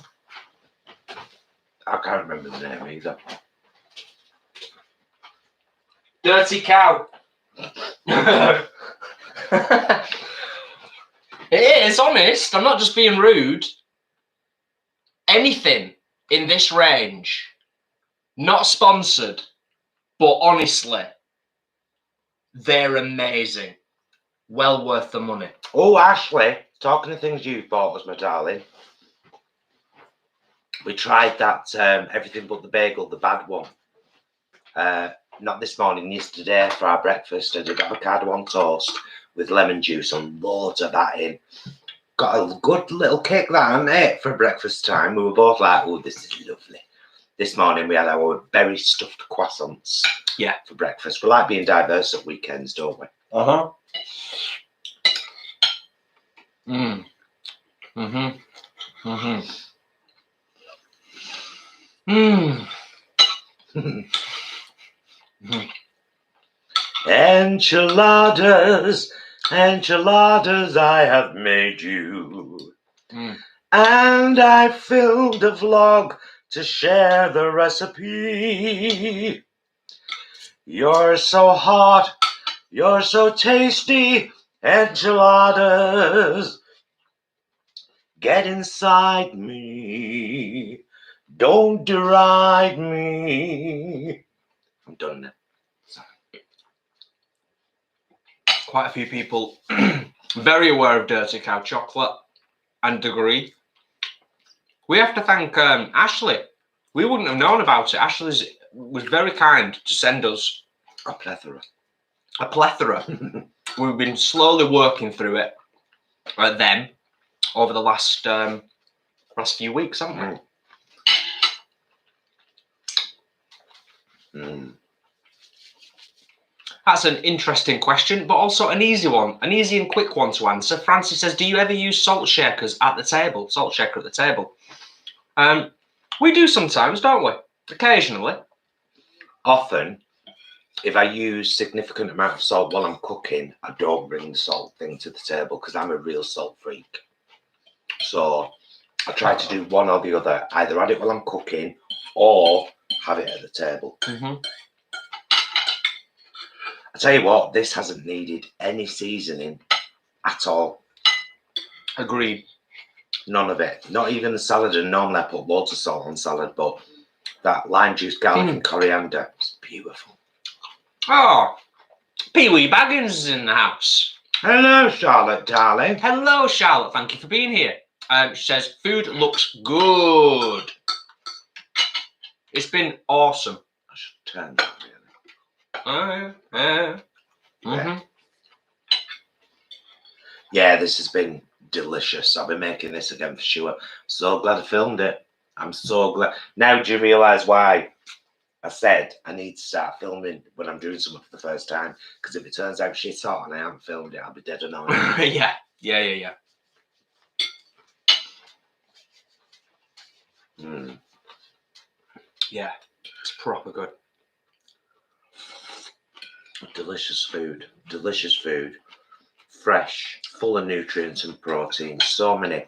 I can't remember the name either. Dirty Cow. It is, honest. I'm not just being rude. Anything in this range, not sponsored, but honestly, they're amazing. Well worth the money. Oh, Ashley, talking of things you bought us, my darling. We tried that everything but the bagel, the bad one. Not this morning, yesterday for our breakfast. I did avocado on toast with lemon juice and loads of that in. Got a good little cake that I ate for breakfast time. We were both like, oh, this is lovely. This morning we had our berry stuffed croissants. Yeah. For breakfast. We like being diverse at weekends, don't we? Enchiladas, enchiladas, I have made you. Mm. And I filmed a vlog to share the recipe. You're so hot, you're so tasty, enchiladas. Get inside me, don't deride me. I'm done now. Quite a few people very aware of Dirty Cow chocolate and agree. We have to thank Ashley. We wouldn't have known about it. Ashley was very kind to send us A plethora. a plethora. We've been slowly working through it then over the last few weeks, haven't we? That's an interesting question, but also an easy one, an easy and quick one to answer. Francie says, do you ever use salt shakers at the table? Salt shaker at the table. We do sometimes, don't we? Occasionally. Often, if I use significant amount of salt while I'm cooking, I don't bring the salt thing to the table because I'm a real salt freak. So I try to do one or the other. Either add it while I'm cooking or have it at the table. I tell you what, this hasn't needed any seasoning at all. Agreed. None of it. Not even the salad. And normally I put loads of salt on salad, but that lime juice, garlic and coriander, it's beautiful. Oh, Pee-wee Baggins is in the house. Hello, Charlotte, darling. Hello, Charlotte. Thank you for being here. She says, food looks good. It's been awesome. I should turn that really. Yeah, this has been delicious. I'll be making this again for sure. So glad I filmed it. I'm so glad. Now do you realise why I said I need to start filming when I'm doing something for the first time? Because if it turns out shit's hot and I haven't filmed it, I'll be dead annoyed. Yeah. Yeah, it's proper good. Delicious food. Delicious food. Fresh, full of nutrients and protein. So many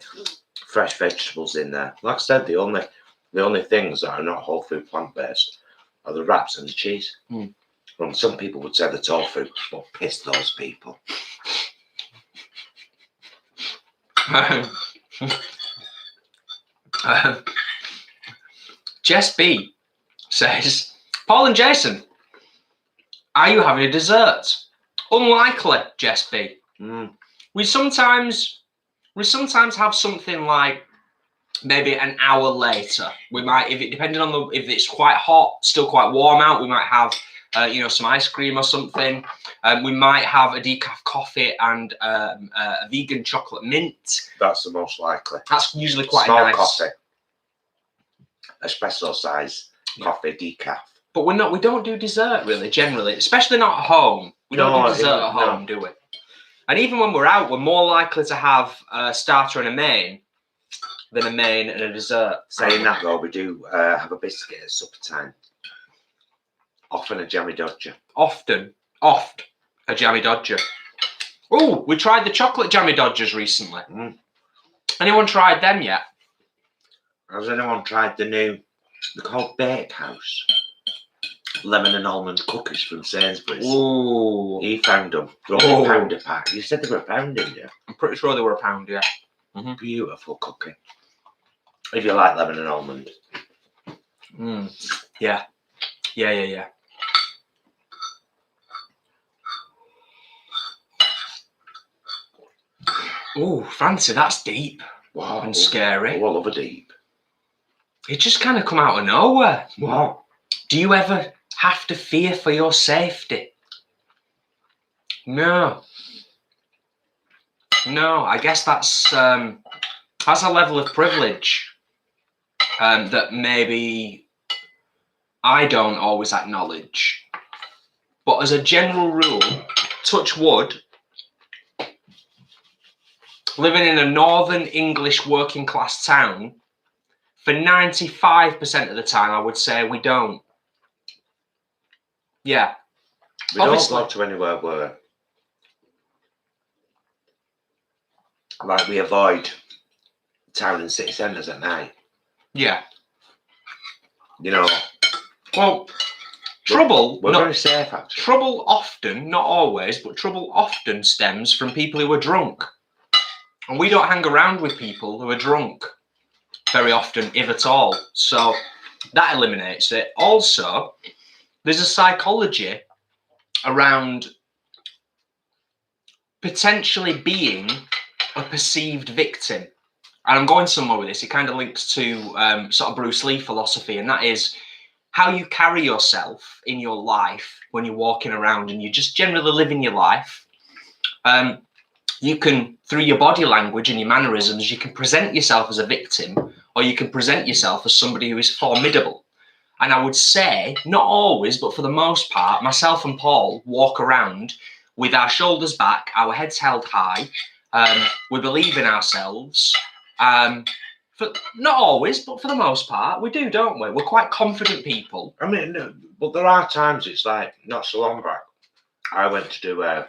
fresh vegetables in there. Like I said, the only things that are not whole food plant-based are the wraps and the cheese. Well, some people would say the tofu, but piss those people. Jess B says, Paul and Jason, are you having a dessert? Unlikely, Jess B. We sometimes have something like maybe an hour later. We might, depending on if it's quite hot, still quite warm out, we might have some ice cream or something. We might have a decaf coffee and a vegan chocolate mint. That's the most likely. That's usually quite small nice. Coffee. Espresso size coffee decaf. But we don't do dessert really, generally, especially not at home. We don't do dessert at home, do we? And even when we're out, we're more likely to have a starter and a main than a main and a dessert. Saying that though, we do have a biscuit at supper time. Often a jammy dodger. Oft a jammy dodger. Oh, we tried the chocolate jammy dodgers recently. Anyone tried them yet? Has anyone tried the new, they're called Bakehouse? Lemon and almond cookies from Sainsbury's. Ooh. He found them. They're only a £1 a pack. You said they were £1, didn't you? I'm pretty sure they were £1, yeah. Beautiful cookie. If you like lemon and almond. Yeah. Oh, fancy, that's deep. Wow. And scary. Oh, I love a deep. It just kind of come out of nowhere. Wow. Do you ever have to fear for your safety? No, I guess that's a level of privilege that maybe I don't always acknowledge. But as a general rule, touch wood, living in a northern English working class town, for 95% of the time, I would say we don't. Yeah. We don't go to anywhere where, like, we avoid town and city centres at night. Yeah. You know. Well, trouble. We're very safe, actually. Trouble often, not always, but trouble often stems from people who are drunk. And we don't hang around with people who are drunk very often, if at all. So that eliminates it. Also, there's a psychology around potentially being a perceived victim. And I'm going somewhere with this. It kind of links to sort of Bruce Lee philosophy, and that is how you carry yourself in your life when you're walking around and you're just generally living your life. You can, through your body language and your mannerisms, you can present yourself as a victim, or you can present yourself as somebody who is formidable. And I would say, not always, but for the most part, myself and Paul walk around with our shoulders back, our heads held high. We believe in ourselves. For not always, but for the most part, we do, don't we? We're quite confident people. I mean, no, but there are times, it's like, not so long back, I went to do a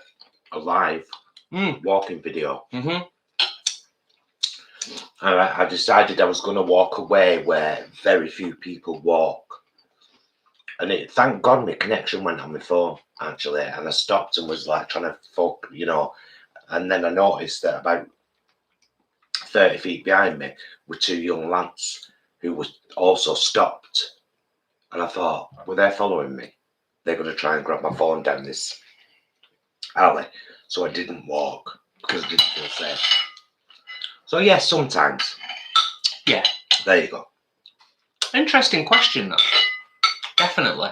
live walking video. Mm-hmm. And I decided I was going to walk away where very few people walk. And thank God my connection went on my phone, actually. And I stopped and was like trying to focus, you know. And then I noticed that about 30 feet behind me were two young lads who were also stopped. And I thought, well, they're following me. They're going to try and grab my phone down this alley. So I didn't walk because I didn't feel safe. So, yes, sometimes. Yeah. There you go. Interesting question, though. Definitely.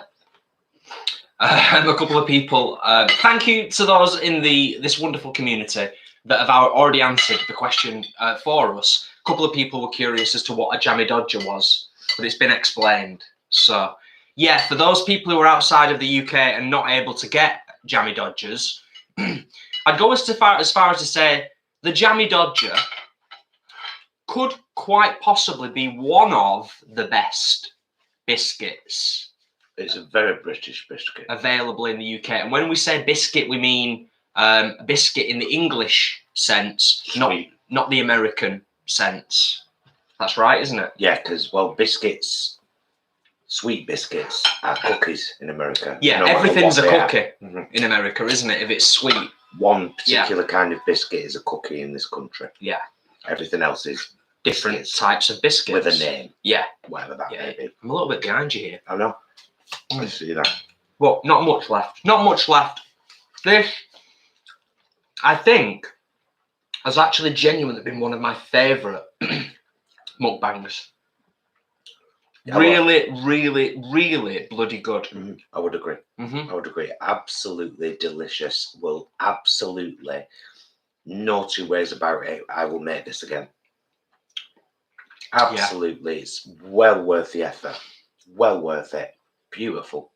A couple of people, thank you to those in this wonderful community that have already answered the question for us. A couple of people were curious as to what a jammy dodger was, but it's been explained. So, yeah, for those people who are outside of the UK and not able to get jammy dodgers, I'd go as far as to say the jammy dodger could quite possibly be one of the best biscuits. It's a very British biscuit. Available in the UK. And when we say biscuit, we mean a biscuit in the English sense, not the American sense. That's right, isn't it? Yeah, because, well, biscuits, sweet biscuits, are cookies in America. Yeah, no everything's a cookie in America, isn't it, if it's sweet? One particular kind of biscuit is a cookie in this country. Yeah. Everything else is different biscuits types of biscuits. with a name. Yeah. Whatever that may be. I'm a little bit behind you here. I know. I see that. Well, not much left. Not much left. This, I think, has actually genuinely been one of my favourite mukbangs. Yeah, really, really, really bloody good. I would agree. Mm-hmm. I would agree. Absolutely delicious. Well, absolutely no two ways about it. I will make this again. Absolutely. Yeah. It's well worth the effort. Well worth it. Beautiful.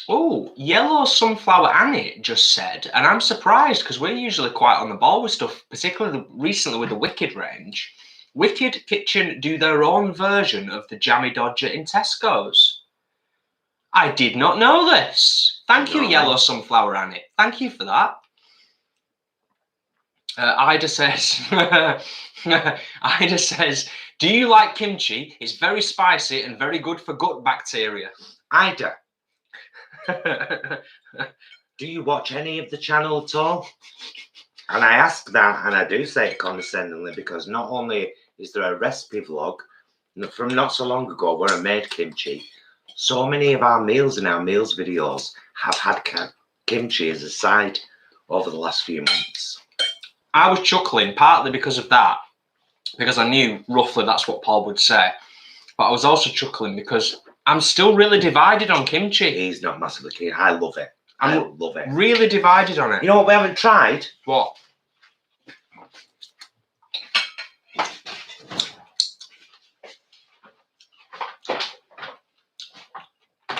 Oh, Yellow Sunflower Annie just said, and I'm surprised because we're usually quite on the ball with stuff, particularly recently with the Wicked range. Wicked Kitchen do their own version of the Jammy Dodger in Tesco's. I did not know this. Thank you, Yellow Sunflower Annie. Thank you for that. Ida says, Ida says, do you like kimchi? It's very spicy and very good for gut bacteria. Ida, do you watch any of the channel at all? And I ask that, and I do say it condescendingly, because not only is there a recipe vlog from not so long ago where I made kimchi, so many of our meals in our meals videos have had kimchi as a side over the last few months. I was chuckling partly because of that, because I knew roughly that's what Paul would say. But I was also chuckling because I'm still really divided on kimchi. He's not massively keen. I love it. I love it. Really divided on it. You know what we haven't tried? What?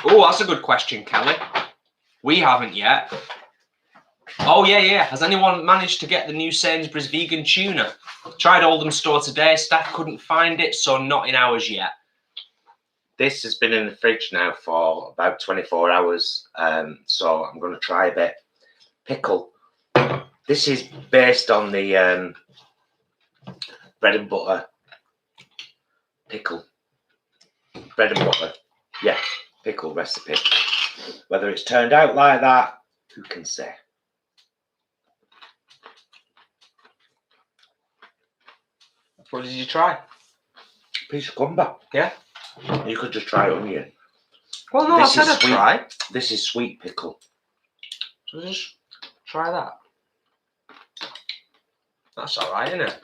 Oh, that's a good question, Kelly. We haven't yet. Oh, yeah. Has anyone managed to get the new Sainsbury's vegan tuna? Tried Oldham store today. Staff couldn't find it, so not in ours yet. this has been in the fridge now for about 24 hours. So I'm going to try a bit. Pickle. This is based on the bread and butter pickle. Bread and butter. Yeah, pickle recipe. Whether it's turned out like that, who can say? What did you try? Piece of cucumber. Yeah. You could just try onion. Well, no, This I said is I'd sweet. try. This is sweet pickle. So just try that. That's all right, isn't it?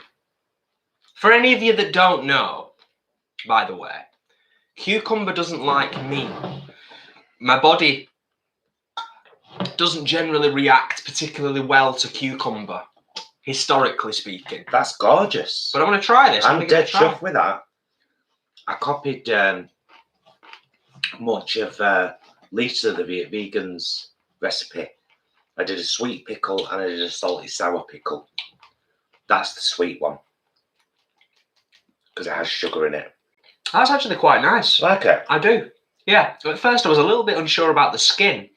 For any of you that don't know, by the way, cucumber doesn't like me. My body doesn't generally react particularly well to cucumber, historically speaking. That's gorgeous. But I'm going to try this. I'm dead chuffed with that. I copied much of Lisa, the vegan's recipe. I did a sweet pickle and I did a salty sour pickle. That's the sweet one. Because it has sugar in it. That's actually quite nice. Like it? I do. Yeah. At first I was a little bit unsure about the skin.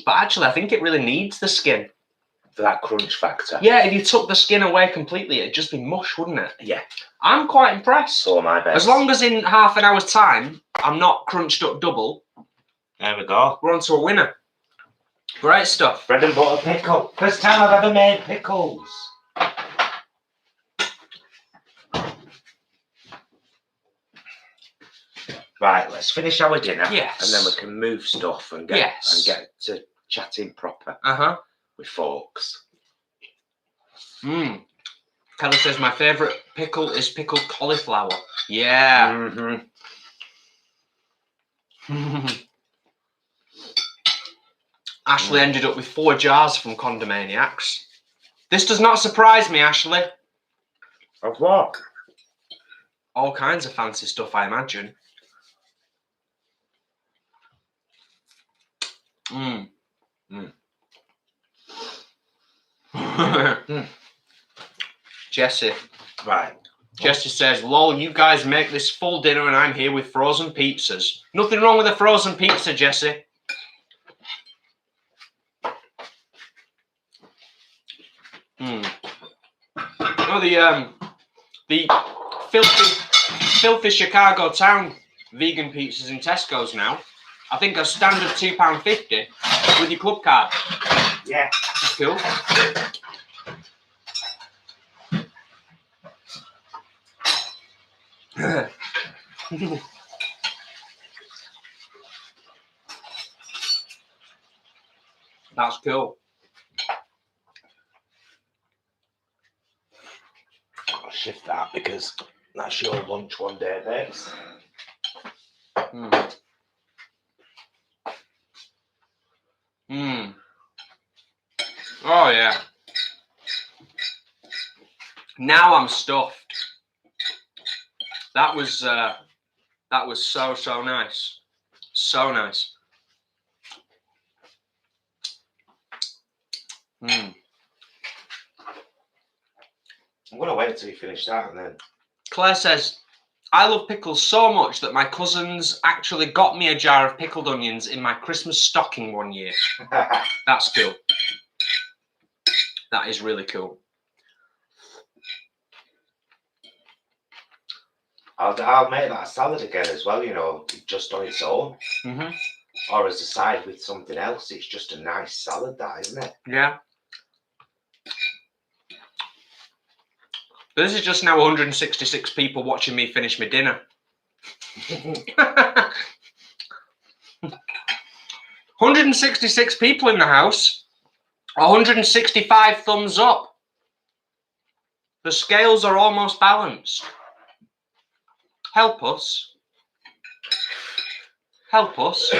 But actually I think it really needs the skin. For that crunch factor. Yeah, if you took the skin away completely, it'd just be mush, wouldn't it? Yeah. I'm quite impressed. So am I, best. As long as in half an hour's time, I'm not crunched up double. There we go. We're on to a winner. Great stuff. Bread and butter pickle. First time I've ever made pickles. Right, let's finish our dinner. Yes. And then we can move stuff and get to chatting proper. With forks. Kelly says my favourite pickle is pickled cauliflower. Yeah. Ashley ended up with 4 jars from Condomaniacs. This does not surprise me, Ashley. Of what? All kinds of fancy stuff, I imagine. Jessie. Right. Jessie says, lol, you guys make this full dinner and I'm here with frozen pizzas. Nothing wrong with a frozen pizza, Jessie. Oh, the filthy Chicago town vegan pizzas in Tesco's now. I think a standard £2.50 with your club card. Yeah. That's cool. That's cool. I'll shift that because that's your lunch one day, babes. Oh yeah. Now I'm stuffed. That was so nice. So nice. I'm gonna wait until you finish that and then. Claire says, I love pickles so much that my cousins actually got me a jar of pickled onions in my Christmas stocking one year. That's cool. That is really cool. I'll make that a salad again as well, you know, just on its own. Or as a side with something else. It's just a nice salad, that, isn't it? Yeah. This is just now 166 people watching me finish my dinner. 166 people in the house. 165 thumbs up. The scales are almost balanced. Help us. Help us.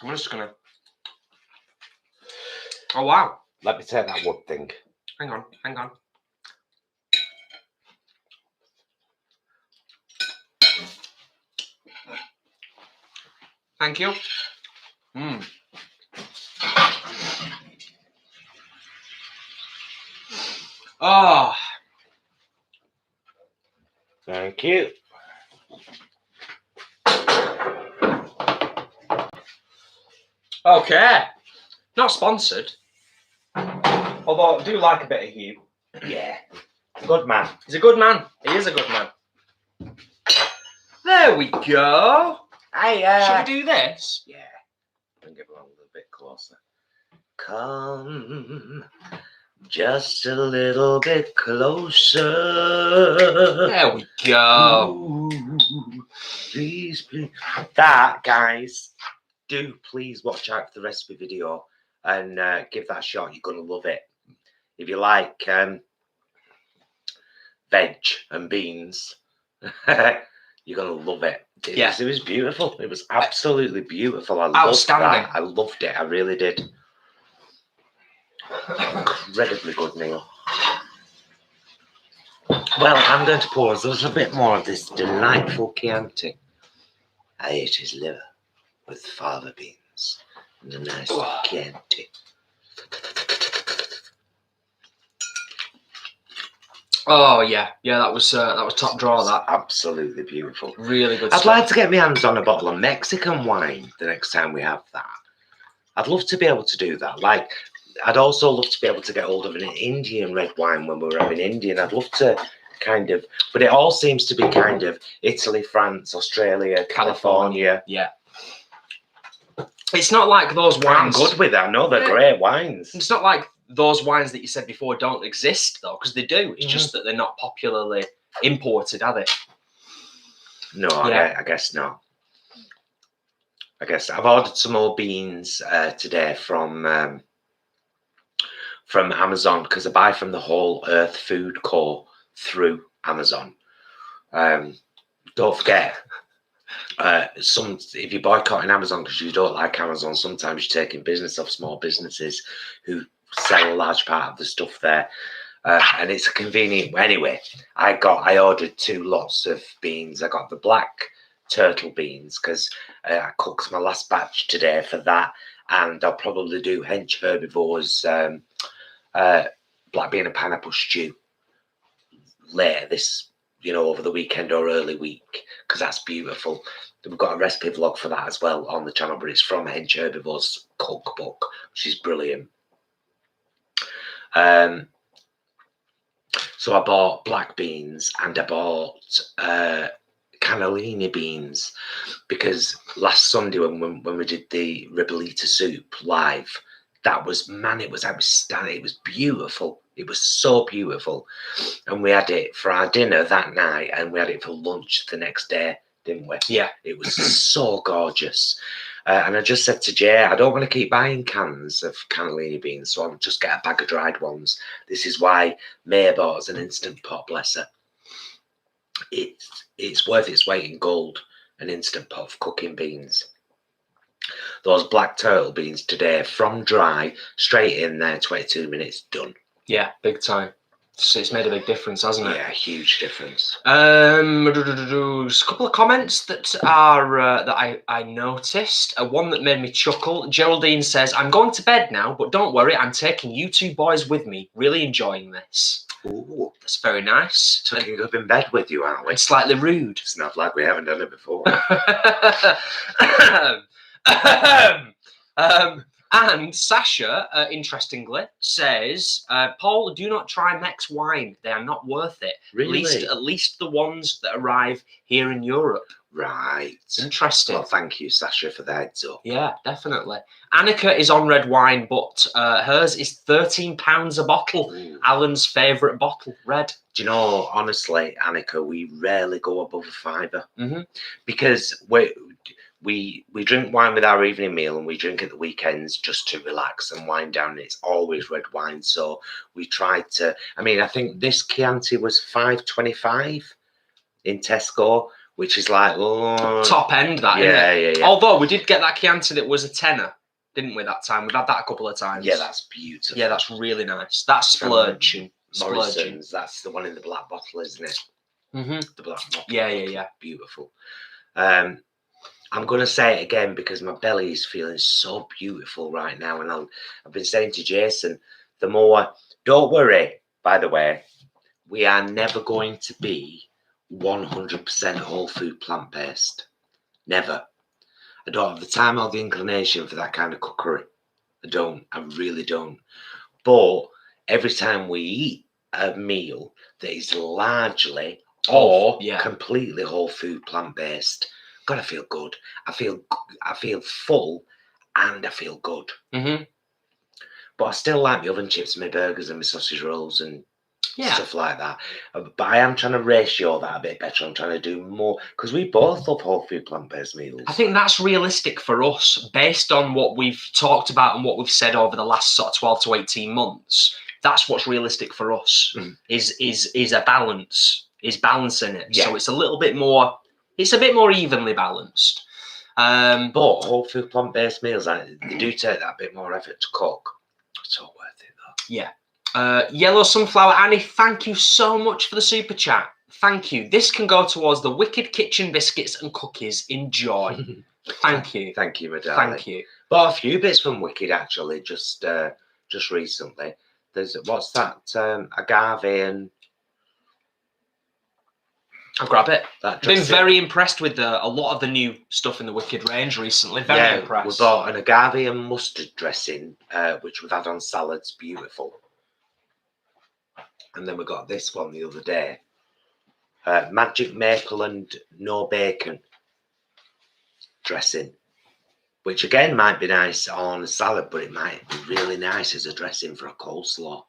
I'm just gonna. Oh wow. Let me take that wood thing. Hang on, hang on. Thank you. Oh. Thank you. Okay. Not sponsored. Although I do like a bit of Hugh. Yeah. Good man. He's a good man. He is a good man. There we go. Shall we do this? Yeah. Bring it along a little bit closer. Come just a little bit closer. There we go. Ooh, please, please. That, guys, do please watch out for the recipe video and give that a shot. You're going to love it. If you like veg and beans, you're going to love it. It was beautiful. It was absolutely beautiful. I loved that. I loved it. I really did. Incredibly good meal. Well, I'm going to pause. There's a bit more of this delightful Chianti. I ate his liver with fava beans and a nice Chianti. Oh yeah, that was top draw. That absolutely beautiful. Really good. I'd like to get my hands on a bottle of Mexican wine the next time we have that. I'd love to be able to do that. Like, I'd also love to be able to get hold of an Indian red wine when we were having Indian. I'd love to kind of, but it all seems to be kind of Italy, France, Australia, California. Yeah. It's not like those wines. I'm good with that. No, they're great wines. It's not like those wines that you said before don't exist, though, because they do. It's just that they're not popularly imported, are they? No, I guess not. I guess I've ordered some more beans today from Amazon because I buy from the Whole Earth Food Co. through Amazon. Don't forget, if you're boycotting Amazon because you don't like Amazon, sometimes you're taking business off small businesses who sell a large part of the stuff there. And it's a convenient. Anyway, I ordered 2 lots of beans. I got the black turtle beans because I cooked my last batch today for that, and I'll probably do Hench Herbivore's black bean and pineapple stew later this, over the weekend or early week, because that's beautiful. We've got a recipe vlog for that as well on the channel, but it's from Hench Herbivore's cookbook, which is brilliant. So I bought black beans and I bought cannellini beans because last Sunday when we did the ribollita soup live, it was outstanding. It was beautiful. It was so beautiful. And we had it for our dinner that night and we had it for lunch the next day, didn't we? Yeah. It was so gorgeous. And I just said to Jay, I don't want to keep buying cans of cannellini beans, so I'll just get a bag of dried ones. This is why May bought us an Instant Pot, bless her. It's worth its weight in gold, an Instant Pot of cooking beans. Those black turtle beans today, from dry, straight in there, 22 minutes, done. Yeah, big time. So it's made a big difference, hasn't it? Yeah, huge difference. There's a couple of comments that are that I noticed. One that made me chuckle. Geraldine says, "I'm going to bed now, but don't worry, I'm taking you 2 boys with me. Really enjoying this." Ooh, that's very nice. Taking up in bed with you, aren't we? It's slightly rude. It's not like we haven't done it before. And Sasha, interestingly, says, Paul, do not try Mex wine. They are not worth it. Really? At least the ones that arrive here in Europe. Right. Interesting. Well, thank you, Sasha, for the heads up. Yeah, definitely. Annika is on red wine, but hers is £13 a bottle. Ooh. Alan's favourite bottle, red. Do you know, honestly, Annika, we rarely go above a £5. Because we drink wine with our evening meal and we drink at the weekends just to relax and wind down. And it's always red wine. So we tried to, I think this Chianti was $5.25 in Tesco, which is like, top end, that, isn't it? Yeah. Although we did get that Chianti that was a tenner, didn't we, that time? We've had that a couple of times. Yeah, that's beautiful. Yeah, that's really nice. That's splurging. Morrison's, that's the one in the black bottle, isn't it? The black bottle. Yeah. Beautiful. I'm going to say it again because my belly is feeling so beautiful right now. And I've been saying to Jason, don't worry, by the way, we are never going to be 100% whole food plant-based. Never. I don't have the time or the inclination for that kind of cookery. I don't. I really don't. But every time we eat a meal that is largely or completely whole food plant-based, God, I feel good. I feel full and I feel good. Mm-hmm. But I still like my oven chips and my burgers and my sausage rolls and stuff like that. But I am trying to ratio that a bit better. I'm trying to do more because we both love whole food plant-based meals. I think that's realistic for us based on what we've talked about and what we've said over the last sort of 12 to 18 months. That's what's realistic for us is a balance, is balancing it. So it's a little bit more, it's a bit more evenly balanced. But whole food plant-based meals, they do take that bit more effort to cook. It's all worth it though. Yeah. Yellow Sunflower Annie, thank you so much for the super chat. Thank you. This can go towards the Wicked Kitchen biscuits and cookies. Enjoy. Thank you. Thank you, my darling. Thank you. Bought a few bits from Wicked actually, just recently. There's what's that? Agave and I'll grab it. I've been very impressed with a lot of the new stuff in the Wicked range recently. Very impressed. We bought an agave and mustard dressing, which we've had on salads. Beautiful. And then we got this one the other day. Magic maple and no bacon dressing, which again might be nice on a salad, but it might be really nice as a dressing for a coleslaw.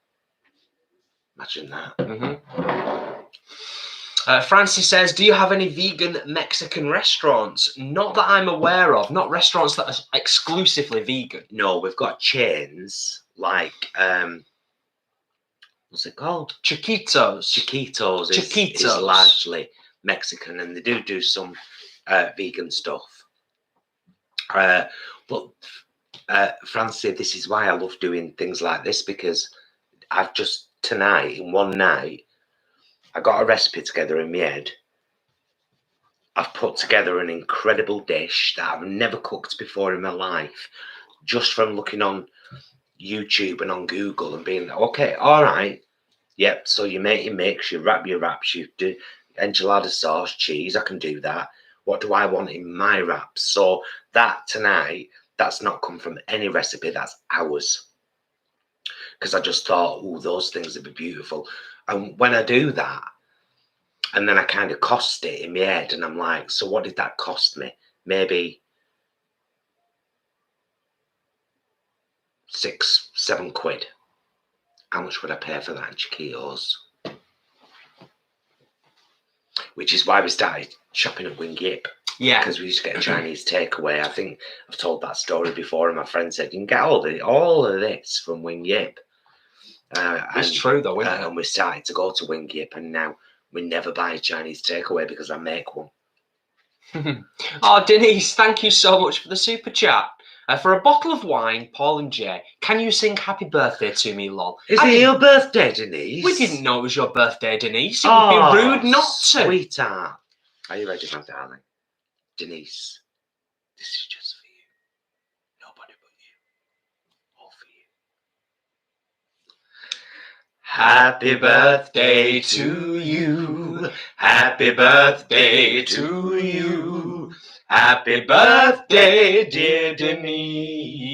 Imagine that. Mm-hmm. Francis says, do you have any vegan Mexican restaurants? Not that I'm aware of. Not restaurants that are exclusively vegan. No, we've got chains like, what's it called? Chiquitos. Chiquitos is largely Mexican, and they do some vegan stuff. But Francie, this is why I love doing things like this, because I've just tonight, in one night, I got a recipe together in my head. I've put together an incredible dish that I've never cooked before in my life, just from looking on YouTube and on Google and being, okay, all right. Yep, so you make your mix, you wrap your wraps, you do enchilada sauce, cheese, I can do that. What do I want in my wraps? So that tonight, that's not come from any recipe, that's ours. Because I just thought, oh, those things would be beautiful. And when I do that, and then I kind of cost it in my head, and I'm like, so what did that cost me? Maybe £6-7. How much would I pay for that in Chiquitos? Which is why we started shopping at Wing Yip. Yeah. Because we used to get a Chinese takeaway. I think I've told that story before, and my friend said, you can get all of this from Wing Yip. It's true though, isn't it? And we started to go to Wing Yip, and now we never buy a Chinese takeaway because I make one. Oh, Denise, thank you so much for the super chat. For a bottle of wine, Paul and Jay, can you sing happy birthday to me, lol? Is it your birthday, Denise? We didn't know it was your birthday, Denise. It would be rude not to. Sweetheart. Are you ready, my darling? Denise, this is just for you. Nobody but you. All for you. Happy birthday to you. Happy birthday to you. Happy birthday, dear Denise.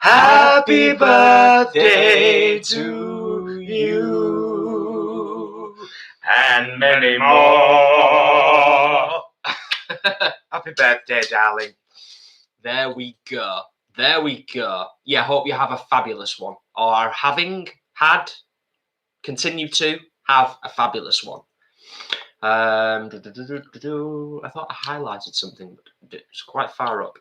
Happy birthday to you. And many more. Happy birthday, darling. There we go. There we go. Yeah, hope you have a fabulous one. Or are having had, continue to have a fabulous one. I thought I highlighted something, but it's quite far up.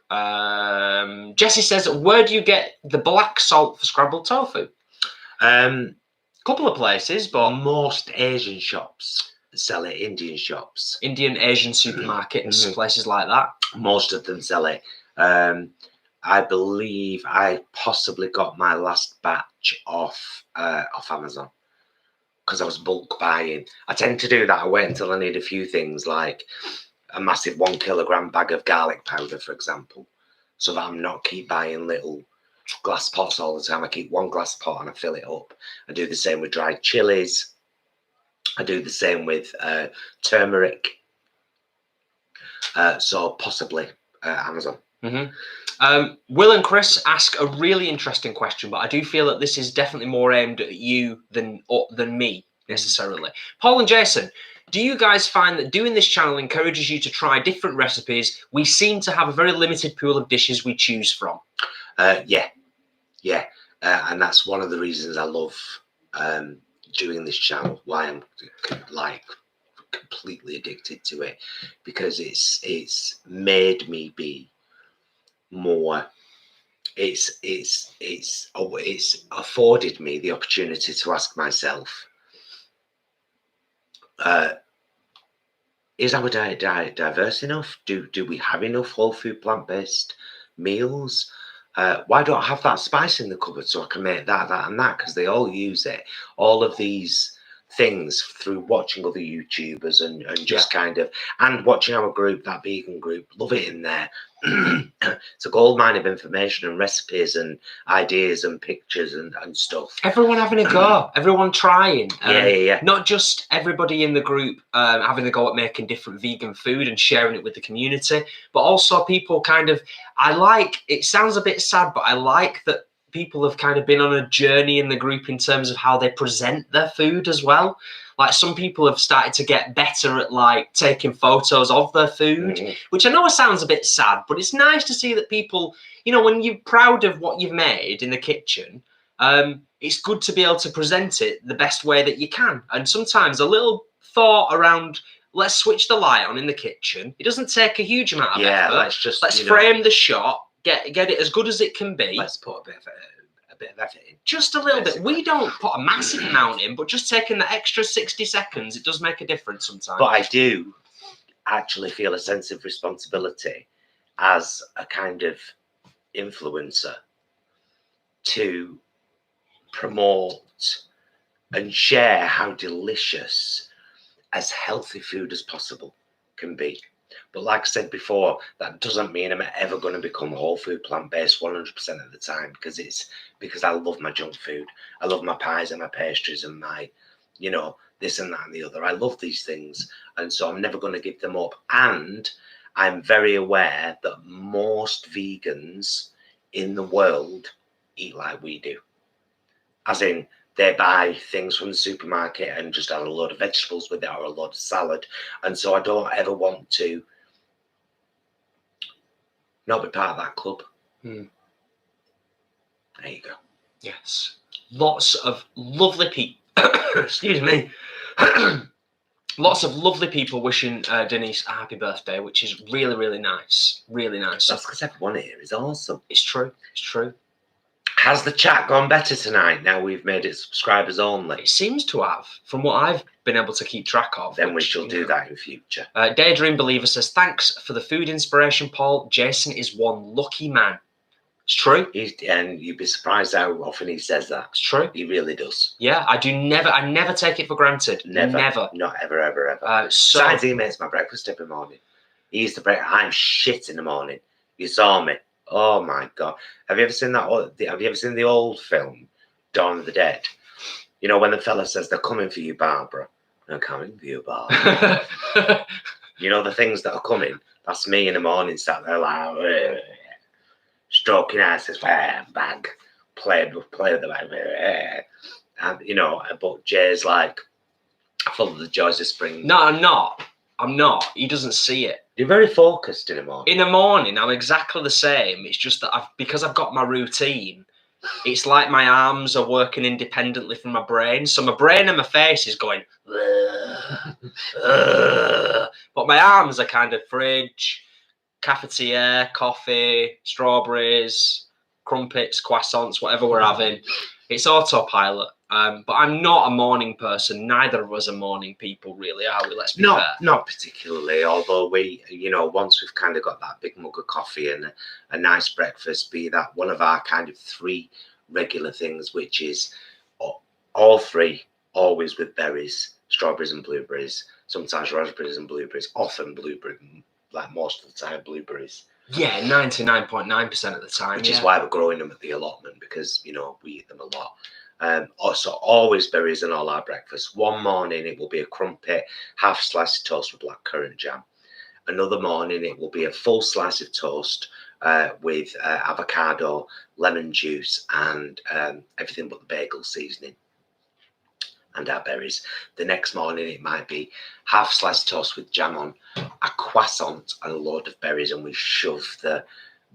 Jesse says, where do you get the black salt for scrambled tofu? Couple of places, but most Asian shops sell it. Indian shops, Indian, Asian supermarkets, places like that. Most of them sell it. I believe I possibly got my last batch off Amazon because I was bulk buying. I tend to do that. I wait until I need a few things, like a massive 1 kilogram bag of garlic powder, for example, so that I'm not keep buying little glass pots all the time. I keep one glass pot and I fill it up. I do the same with dried chilies. I do the same with turmeric. So possibly Amazon. Will and Chris ask a really interesting question, but I do feel that this is definitely more aimed at you than me necessarily. Paul and Jason, do you guys find that doing this channel encourages you to try different recipes? We seem to have a very limited pool of dishes we choose from. Yeah. And that's one of the reasons I love doing this channel, why I'm like completely addicted to it, because it's made me be more. It's afforded me the opportunity to ask myself, is our diet diverse enough? Do we have enough whole food plant-based meals? Why don't I have that spice in the cupboard so I can make that and that? Because they all use it. All of these things through watching other YouTubers and just kind of, and watching our group, that vegan group, love it in there. It's a goldmine of information and recipes and ideas and pictures and stuff. Everyone having a go, everyone trying. Yeah. Not just everybody in the group having a go at making different vegan food and sharing it with the community, but also people kind of, it sounds a bit sad, but I like that people have kind of been on a journey in the group in terms of how they present their food as well. Like some people have started to get better at like taking photos of their food, which I know sounds a bit sad, but it's nice to see that people, you know, when you're proud of what you've made in the kitchen, it's good to be able to present it the best way that you can. And sometimes a little thought around, let's switch the light on in the kitchen. It doesn't take a huge amount of effort. Let's frame the shot, get it as good as it can be. Let's put a bit of effort in. Just a little bit. We don't put a massive amount in, but just taking the extra 60 seconds, it does make a difference sometimes. But I do actually feel a sense of responsibility as a kind of influencer to promote and share how delicious as healthy food as possible can be. But like I said before, that doesn't mean I'm ever going to become whole food plant-based 100% of the time, because I love my junk food. I love my pies and my pastries and my, you know, this and that and the other. I love these things, and so I'm never going to give them up. And I'm very aware that most vegans in the world eat like we do. As in, they buy things from the supermarket and just add a load of vegetables with it or a load of salad. And so I don't ever want to not be part of that club. There you go. Yes. Lots of lovely people. Excuse me. Lots of lovely people wishing Denise a happy birthday, which is really, really nice. Really nice. That's because everyone here is awesome. It's true. It's true. Has the chat gone better tonight now we've made it subscribers only? It seems to have, from what I've been able to keep track of. Then we shall do that in future. Daydream Believer says, thanks for the food inspiration, Paul. Jason is one lucky man. It's true. And you'd be surprised how often he says that. It's true. He really does. Yeah, I never take it for granted. Never. Not ever. Besides, he makes my breakfast every morning. He used to break. I'm shit in the morning. You saw me. Oh my God. Have you ever seen that? Have you ever seen the old film, Dawn of the Dead? You know, when the fella says, they're coming for you, Barbara. They're coming for you, Barbara. You know, the things that are coming. That's me in the morning, sat there like, stroking asses, bag, play with the bag. And, you know, but Jay's like, full of the joys of spring. No, I'm not. He doesn't see it. You're very focused in the morning. In the morning, I'm exactly the same. It's just that because I've got my routine, it's like my arms are working independently from my brain. So my brain and my face is going, but my arms are kind of fridge, cafetiere, coffee, strawberries, crumpets, croissants, whatever we're having. It's autopilot. But I'm not a morning person. Neither of us are morning people, really, are we? Let's be fair. Not particularly, although we, you know, once we've kind of got that big mug of coffee and a nice breakfast, be that one of our kind of 3 regular things, which is all 3, always with berries, strawberries and blueberries, sometimes raspberries and blueberries, often blueberry, like most of the time blueberries. Yeah, 99.9% of the time. Which is why we're growing them at the allotment, because, you know, we eat them a lot. Also, always berries in all our breakfast. One morning it will be a crumpet, half slice of toast with blackcurrant jam. Another morning it will be a full slice of toast with avocado, lemon juice, and everything but the bagel seasoning and our berries. The next morning it might be half slice of toast with jam on, a croissant and a load of berries, and we shove the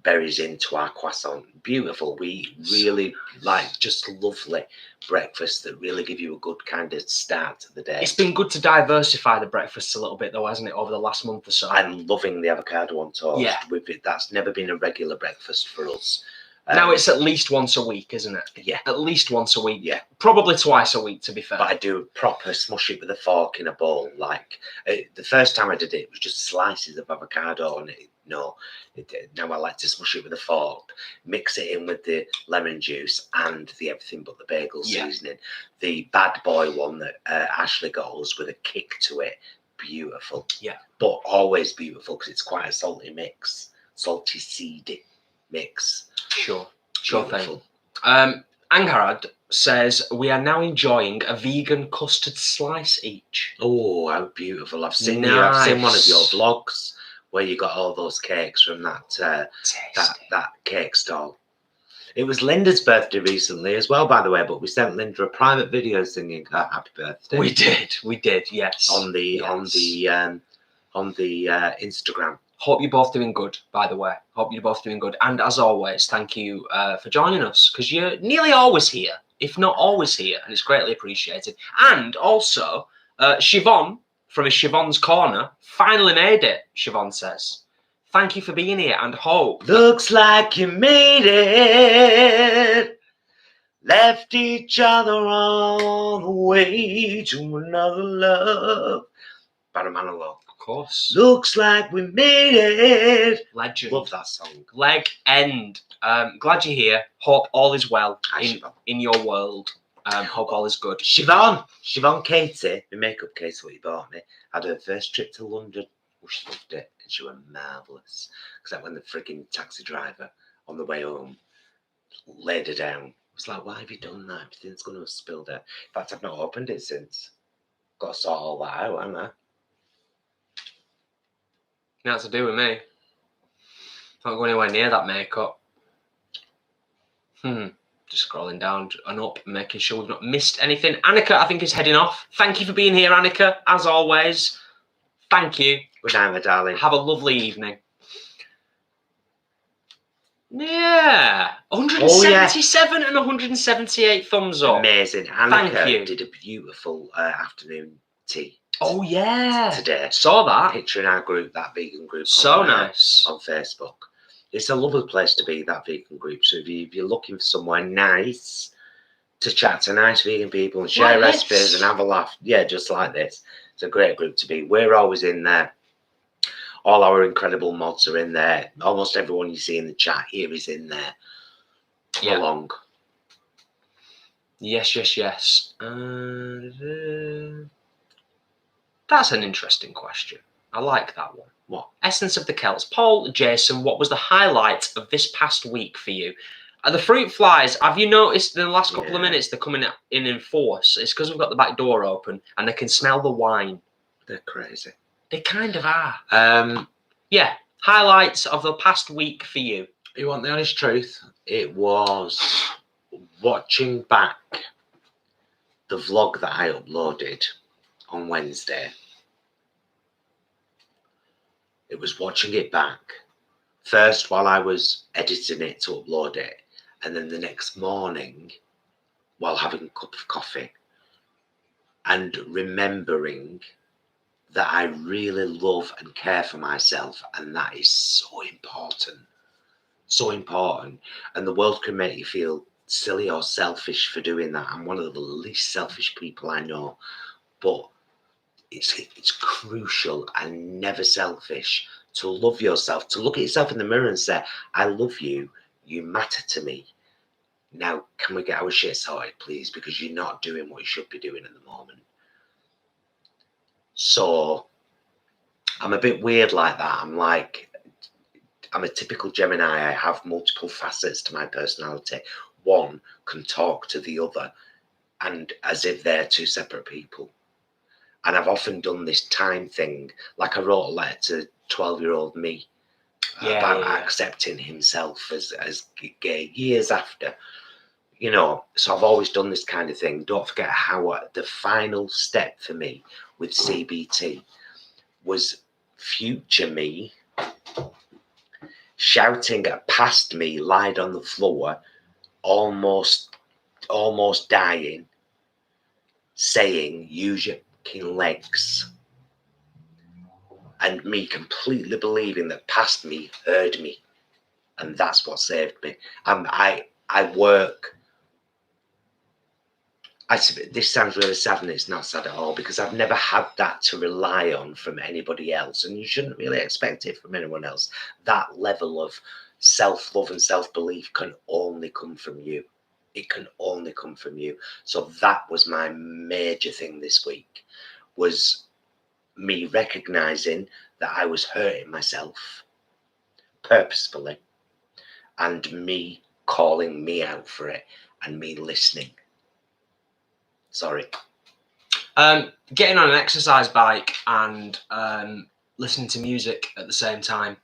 berries into our croissant. Beautiful. We really like just lovely breakfasts that really give you a good kind of start to the day. It's been good to diversify the breakfasts a little bit though, hasn't it, over the last month or so? I'm loving the avocado on toast. Yeah. That's never been a regular breakfast for us. Now it's at least once a week, isn't it? Yeah. At least once a week. Yeah. Probably twice a week, to be fair. But I do proper smush it with a fork in a bowl. Like the first time I did it, it was just slices of avocado on it. No, now I like to smush it with a fork, mix it in with the lemon juice and the everything but the bagel seasoning. The bad boy one that Ashley got us with a kick to it. Beautiful. Yeah. But always beautiful because it's quite a salty mix. Salty, seedy mix. Sure Beautiful. thing. Angarad says we are now enjoying a vegan custard slice each. Oh, how beautiful! I've seen Nice. you. I've seen one of your vlogs where you got all those cakes from that cake stall. It was Linda's birthday recently as well, by the way. But we sent Linda a private video singing her happy birthday. We did. Yes. On the Instagram. Hope you're both doing good, by the way. Hope you're both doing good. And as always, thank you for joining us, because you're nearly always here, if not always here, and it's greatly appreciated. And also, Siobhan from Siobhan's Corner finally made it, Siobhan says. Thank you for being here, and hope. Looks like you made it. Left each other on the way to another love. Baramanalo. Of course. Looks like we made it. Legend. Love that song. Leg end. Glad you're here. Hope all is well Hi, in your world. Hope all is good. Siobhan Katie, my makeup case what you bought me, had her first trip to London. Oh, she loved it. And she was marvellous. Except when the frigging taxi driver on the way home laid her down. I was like, why have you done that? Everything's going to have spilled out. In fact, I've not opened it since. Got to sort all that out, haven't I? Nothing to do with me. Not going anywhere near that makeup. Just scrolling down and up, making sure we've not missed anything. Annika, I think, is heading off. Thank you for being here, Annika, as always. Thank you. Good night, my darling. Have a lovely evening. Yeah. 177 and 178 thumbs up. Amazing. Thank Annika you. did a beautiful afternoon tea. Oh, yeah. Today. Saw that. Picture in our group, that vegan group. So nice. On Facebook. It's a lovely place to be, that vegan group. So if you're looking for somewhere nice to chat to nice vegan people and share recipes and have a laugh, yeah, just like this. It's a great group to be. We're always in there. All our incredible mods are in there. Almost everyone you see in the chat here is in there. Yeah. Along. Yes. That's an interesting question. I like that one. What? Essence of the Celts. Paul, Jason, what was the highlight of this past week for you? The fruit flies, have you noticed in the last couple of minutes they're coming in force? It's because we've got the back door open and they can smell the wine. They're crazy. They kind of are. Yeah, highlights of the past week for you. You want the honest truth? It was watching back the vlog that I uploaded on Wednesday. It was watching it back first while I was editing it to upload it, and then the next morning while having a cup of coffee and remembering that I really love and care for myself, and that is so important. So important. And the world can make you feel silly or selfish for doing that. I'm one of the least selfish people I know, but it's crucial and never selfish to love yourself, to look at yourself in the mirror and say, I love you, you matter to me. Now, can we get our shit sorted, please? Because you're not doing what you should be doing at the moment. So, I'm a bit weird like that. I'm a typical Gemini. I have multiple facets to my personality. One can talk to the other and as if they're two separate people. And I've often done this time thing, like I wrote a letter to 12-year-old me about accepting himself as gay years after, you know. So I've always done this kind of thing. Don't forget how the final step for me with CBT was future me shouting past me, lied on the floor, almost dying, saying, "Use your fucking legs." And me completely believing that past me heard me. And that's what saved me. I work. This sounds really sad, and it's not sad at all, because I've never had that to rely on from anybody else. And you shouldn't really expect it from anyone else. That level of self-love and self-belief can only come from you. It can only come from you. So that was my major thing this week, was me recognizing that I was hurting myself purposefully, and me calling me out for it, and me listening. Sorry. Getting on an exercise bike and listening to music at the same time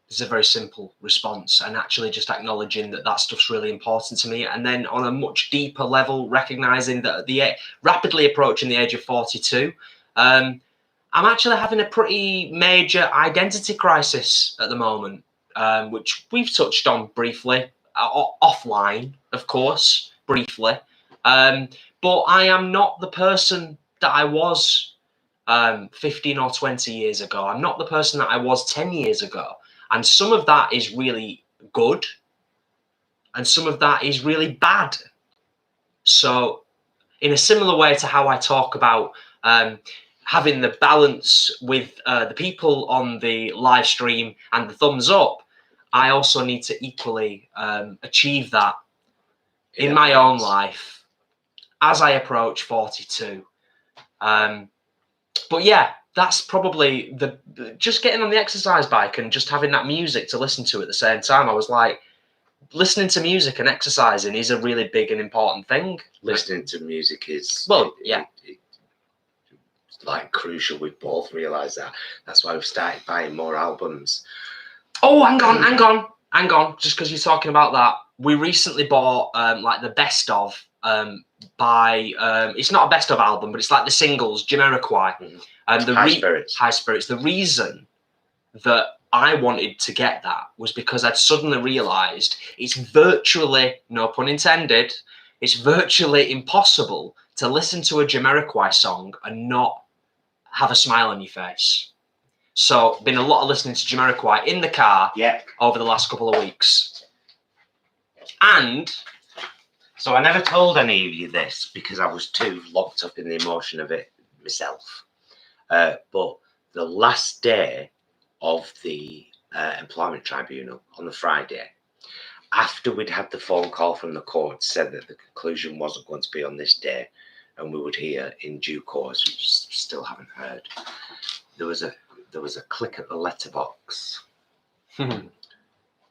is a very simple response, and actually just acknowledging that that stuff's really important to me. And then on a much deeper level, recognizing that at the rapidly approaching the age of 42, I'm actually having a pretty major identity crisis at the moment, which we've touched on briefly, offline, of course, briefly. But I am not the person that I was 15 or 20 years ago. I'm not the person that I was 10 years ago. And some of that is really good, and some of that is really bad. So in a similar way to how I talk about having the balance with the people on the live stream and the thumbs up, I also need to equally achieve that in my own life as I approach 42. But yeah, that's probably just getting on the exercise bike and just having that music to listen to at the same time. I was like, listening to music and exercising is a really big and important thing. Listening to music is, like, crucial. We both realise that. That's why we've started buying more albums. Oh, hang on. Just because you're talking about that, we recently bought like the best of by it's not a best of album, but it's like the singles, Jamiroquai. The High Spirits. The reason that I wanted to get that was because I'd suddenly realised it's virtually, no pun intended, it's virtually impossible to listen to a Jamiroquai song and not have a smile on your face. So, been a lot of listening to Jamiroquai in the car over the last couple of weeks. And so I never told any of you this because I was too locked up in the emotion of it myself. But the last day of the employment tribunal on the Friday, after we'd had the phone call from the court, said that the conclusion wasn't going to be on this day and we would hear in due course, we still haven't heard. There was a click at the letterbox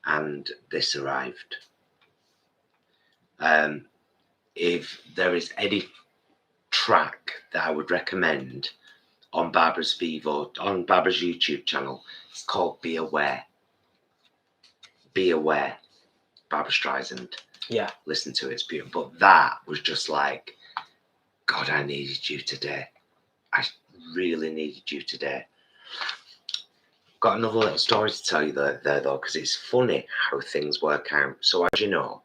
and this arrived. If there is any track that I would recommend on Barbara's YouTube channel, it's called Be Aware. Be Aware. Barbara Streisand. Yeah. Listen to it, it's beautiful. But that was just like, God, I needed you today. I really needed you today. Got another little story to tell you there though, because it's funny how things work out. So as you know,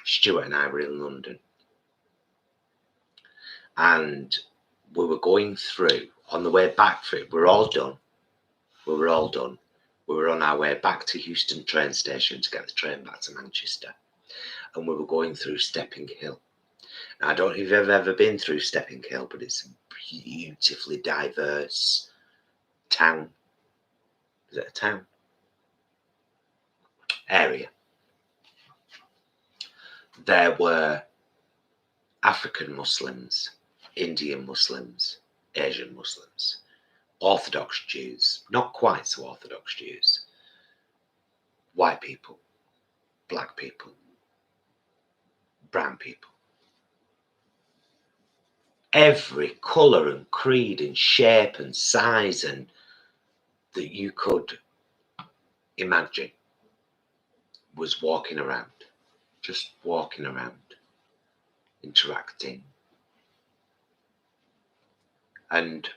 Stuart and I were in London, and we were going through on the way back through. We were all done. We were on our way back to Euston train station to get the train back to Manchester, and we were going through Stepping Hill. Now, I don't know if you've ever been through Stepping Hill, but it's a beautifully diverse town. Is it a town? Area. There were African Muslims, Indian Muslims, Asian Muslims, Orthodox Jews, not quite so Orthodox Jews, white people, black people, brown people. every colour and creed and shape and size and that you could imagine was walking around, just walking around, interacting. And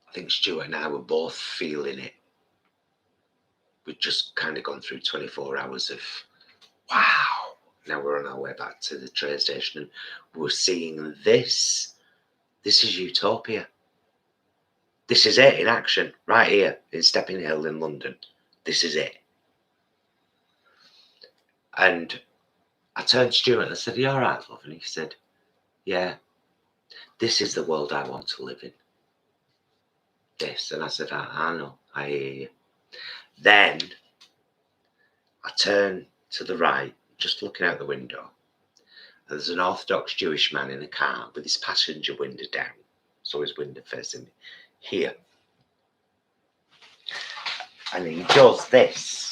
I think Stuart and I were both feeling it. We'd just kind of gone through 24 hours of wow. Now we're on our way back to the train station and we're seeing this. This is utopia. This is it in action, right here in Stepping Hill in London. This is it. And I turned to Stuart and I said, "Are you all right, love?" And he said, "Yeah, this is the world I want to live in. This." And I said, I know, I hear you. Then I turned to the right, just looking out the window. And there's an Orthodox Jewish man in a car with his passenger window down. So his window facing me here. And he does this.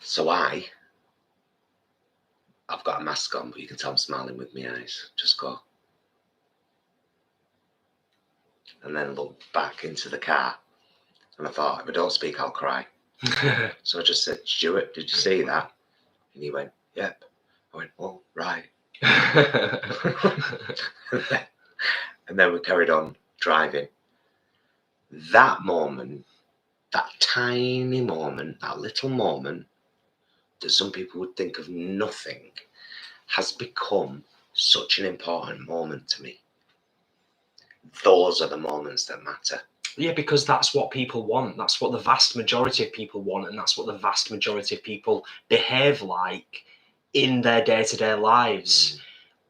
So I've got a mask on, but you can tell I'm smiling with my eyes. Just go. And then look back into the car. And I thought, if I don't speak, I'll cry. So I just said, "Stuart, did you see that?" And he went, "Yep." I went, "Oh, right." And then we carried on driving. That moment, that tiny moment, that little moment that some people would think of nothing, has become such an important moment to me. Those are the moments that matter. Yeah, because that's what people want. That's what the vast majority of people want, and that's what the vast majority of people behave like in their day-to-day lives.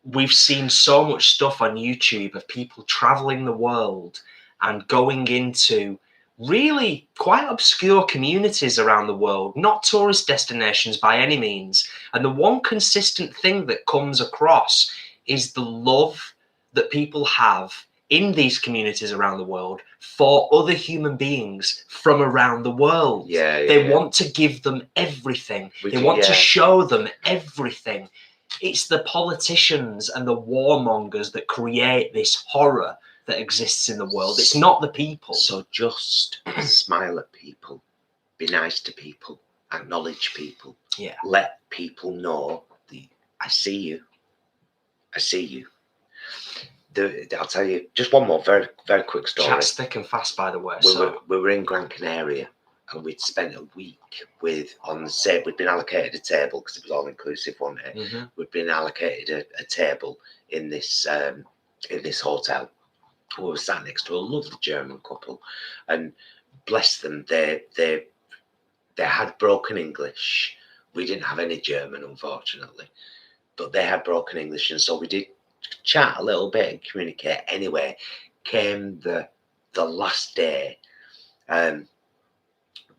We've seen so much stuff on YouTube of people traveling the world and going into really quite obscure communities around the world, not tourist destinations by any means. And the one consistent thing that comes across is the love that people have in these communities around the world for other human beings from around the world. They want to give them everything. They want to show them everything. It's the politicians and the warmongers that create this horror that exists in the world. It's not the people. So just smile at people, be nice to people, acknowledge people. Yeah. Let people know that I see you. I see you. I'll tell you just one more very, very quick story. Chat's thick and fast, by the way. We were in Gran Canaria and we'd spent a week on the set. We'd been allocated a table because it was all inclusive, wasn't it? Mm-hmm. We'd been allocated a table in this hotel. We were sat next to a lovely German couple, and bless them, they had broken English. We didn't have any German, unfortunately, but they had broken English, and so we did chat a little bit and communicate. Anyway, came the last day.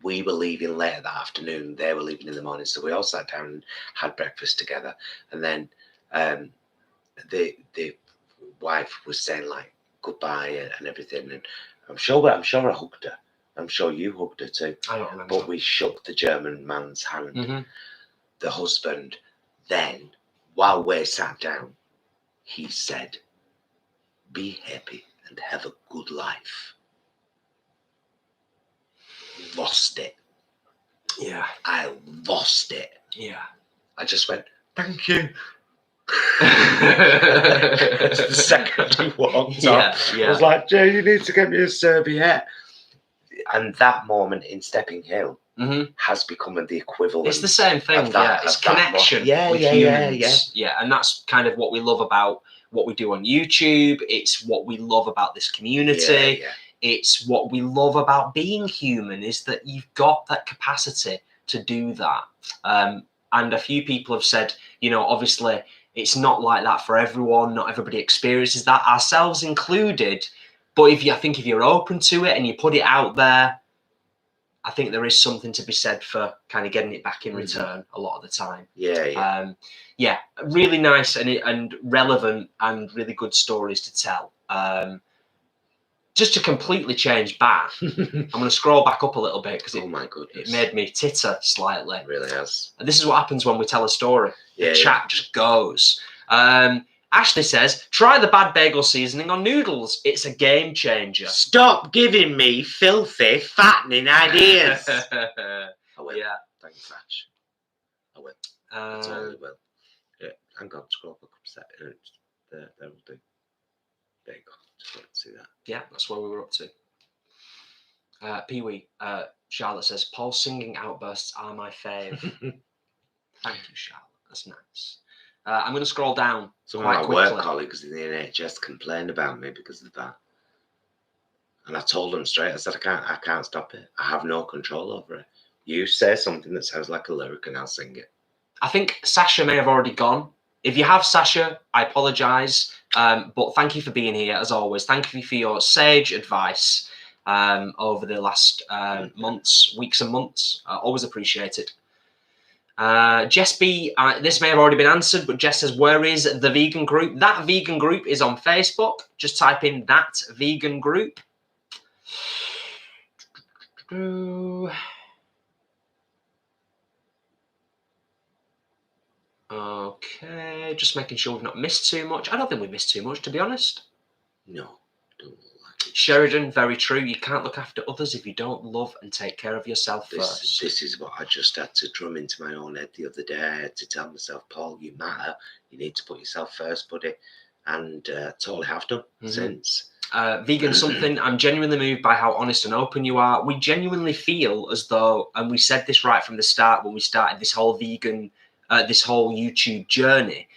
We were leaving later that afternoon. They were leaving in the morning, so we all sat down and had breakfast together. And then the wife was saying like goodbye and everything, and I'm sure I hugged her. I'm sure you hugged her too. I don't remember. But we shook the German man's hand. Mm-hmm. The husband. Then, while we sat down, he said, "Be happy and have a good life." Lost it. Yeah. I lost it. Yeah. I just went, "Thank you." The second he walked off, I was like, "Jay, you need to get me a serviette." And that moment in Stepping Hill has become the equivalent. It's the same thing. It's connection with humans. Yeah, and that's kind of what we love about what we do on YouTube. It's what we love about this community. It's what we love about being human, is that you've got that capacity to do that. And a few people have said, you know, obviously it's not like that for everyone. Not everybody experiences that, ourselves included. But I think if you're open to it and you put it out there, I think there is something to be said for kind of getting it back in return a lot of the time. Yeah, really nice and relevant and really good stories to tell. just to completely change back, I'm going to scroll back up a little bit because Oh my goodness. it made me titter slightly. It really has. And this is what happens when we tell a story. Yeah, The chat just goes. Ashley says, try the bad bagel seasoning on noodles. It's a game changer. Stop giving me filthy, fattening ideas. I will. Yeah. Thanks, Ash. I will. I totally will. Yeah, hang on, scroll back up a second. There will do. There you go. Just want to see that. Yeah, that's where we were up to. Pee-wee, Charlotte says, Paul's singing outbursts are my fave. Thank you, Charlotte. That's nice. I'm going to scroll down Some of quite my quickly. work colleagues in the NHS complained about me because of that. And I told them straight, I said, I can't stop it. I have no control over it. You say something that sounds like a lyric and I'll sing it. I think Sasha may have already gone. If you have, Sasha, I apologise. But thank you for being here, as always. Thank you for your sage advice over the last weeks and months. Always appreciated. Jess B, this may have already been answered, but Jess says, where is the vegan group? That vegan group is on Facebook. Just type in that vegan group. Okay, just making sure we've not missed too much. I don't think we've missed too much, to be honest. No, don't like it. Sheridan, very true. You can't look after others if you don't love and take care of yourself first. This is what I just had to drum into my own head the other day. I had to tell myself, Paul, you matter. You need to put yourself first, buddy. And totally have done since. Vegan something, I'm genuinely moved by how honest and open you are. We genuinely feel as though, and we said this right from the start when we started this whole vegan, this whole YouTube journey,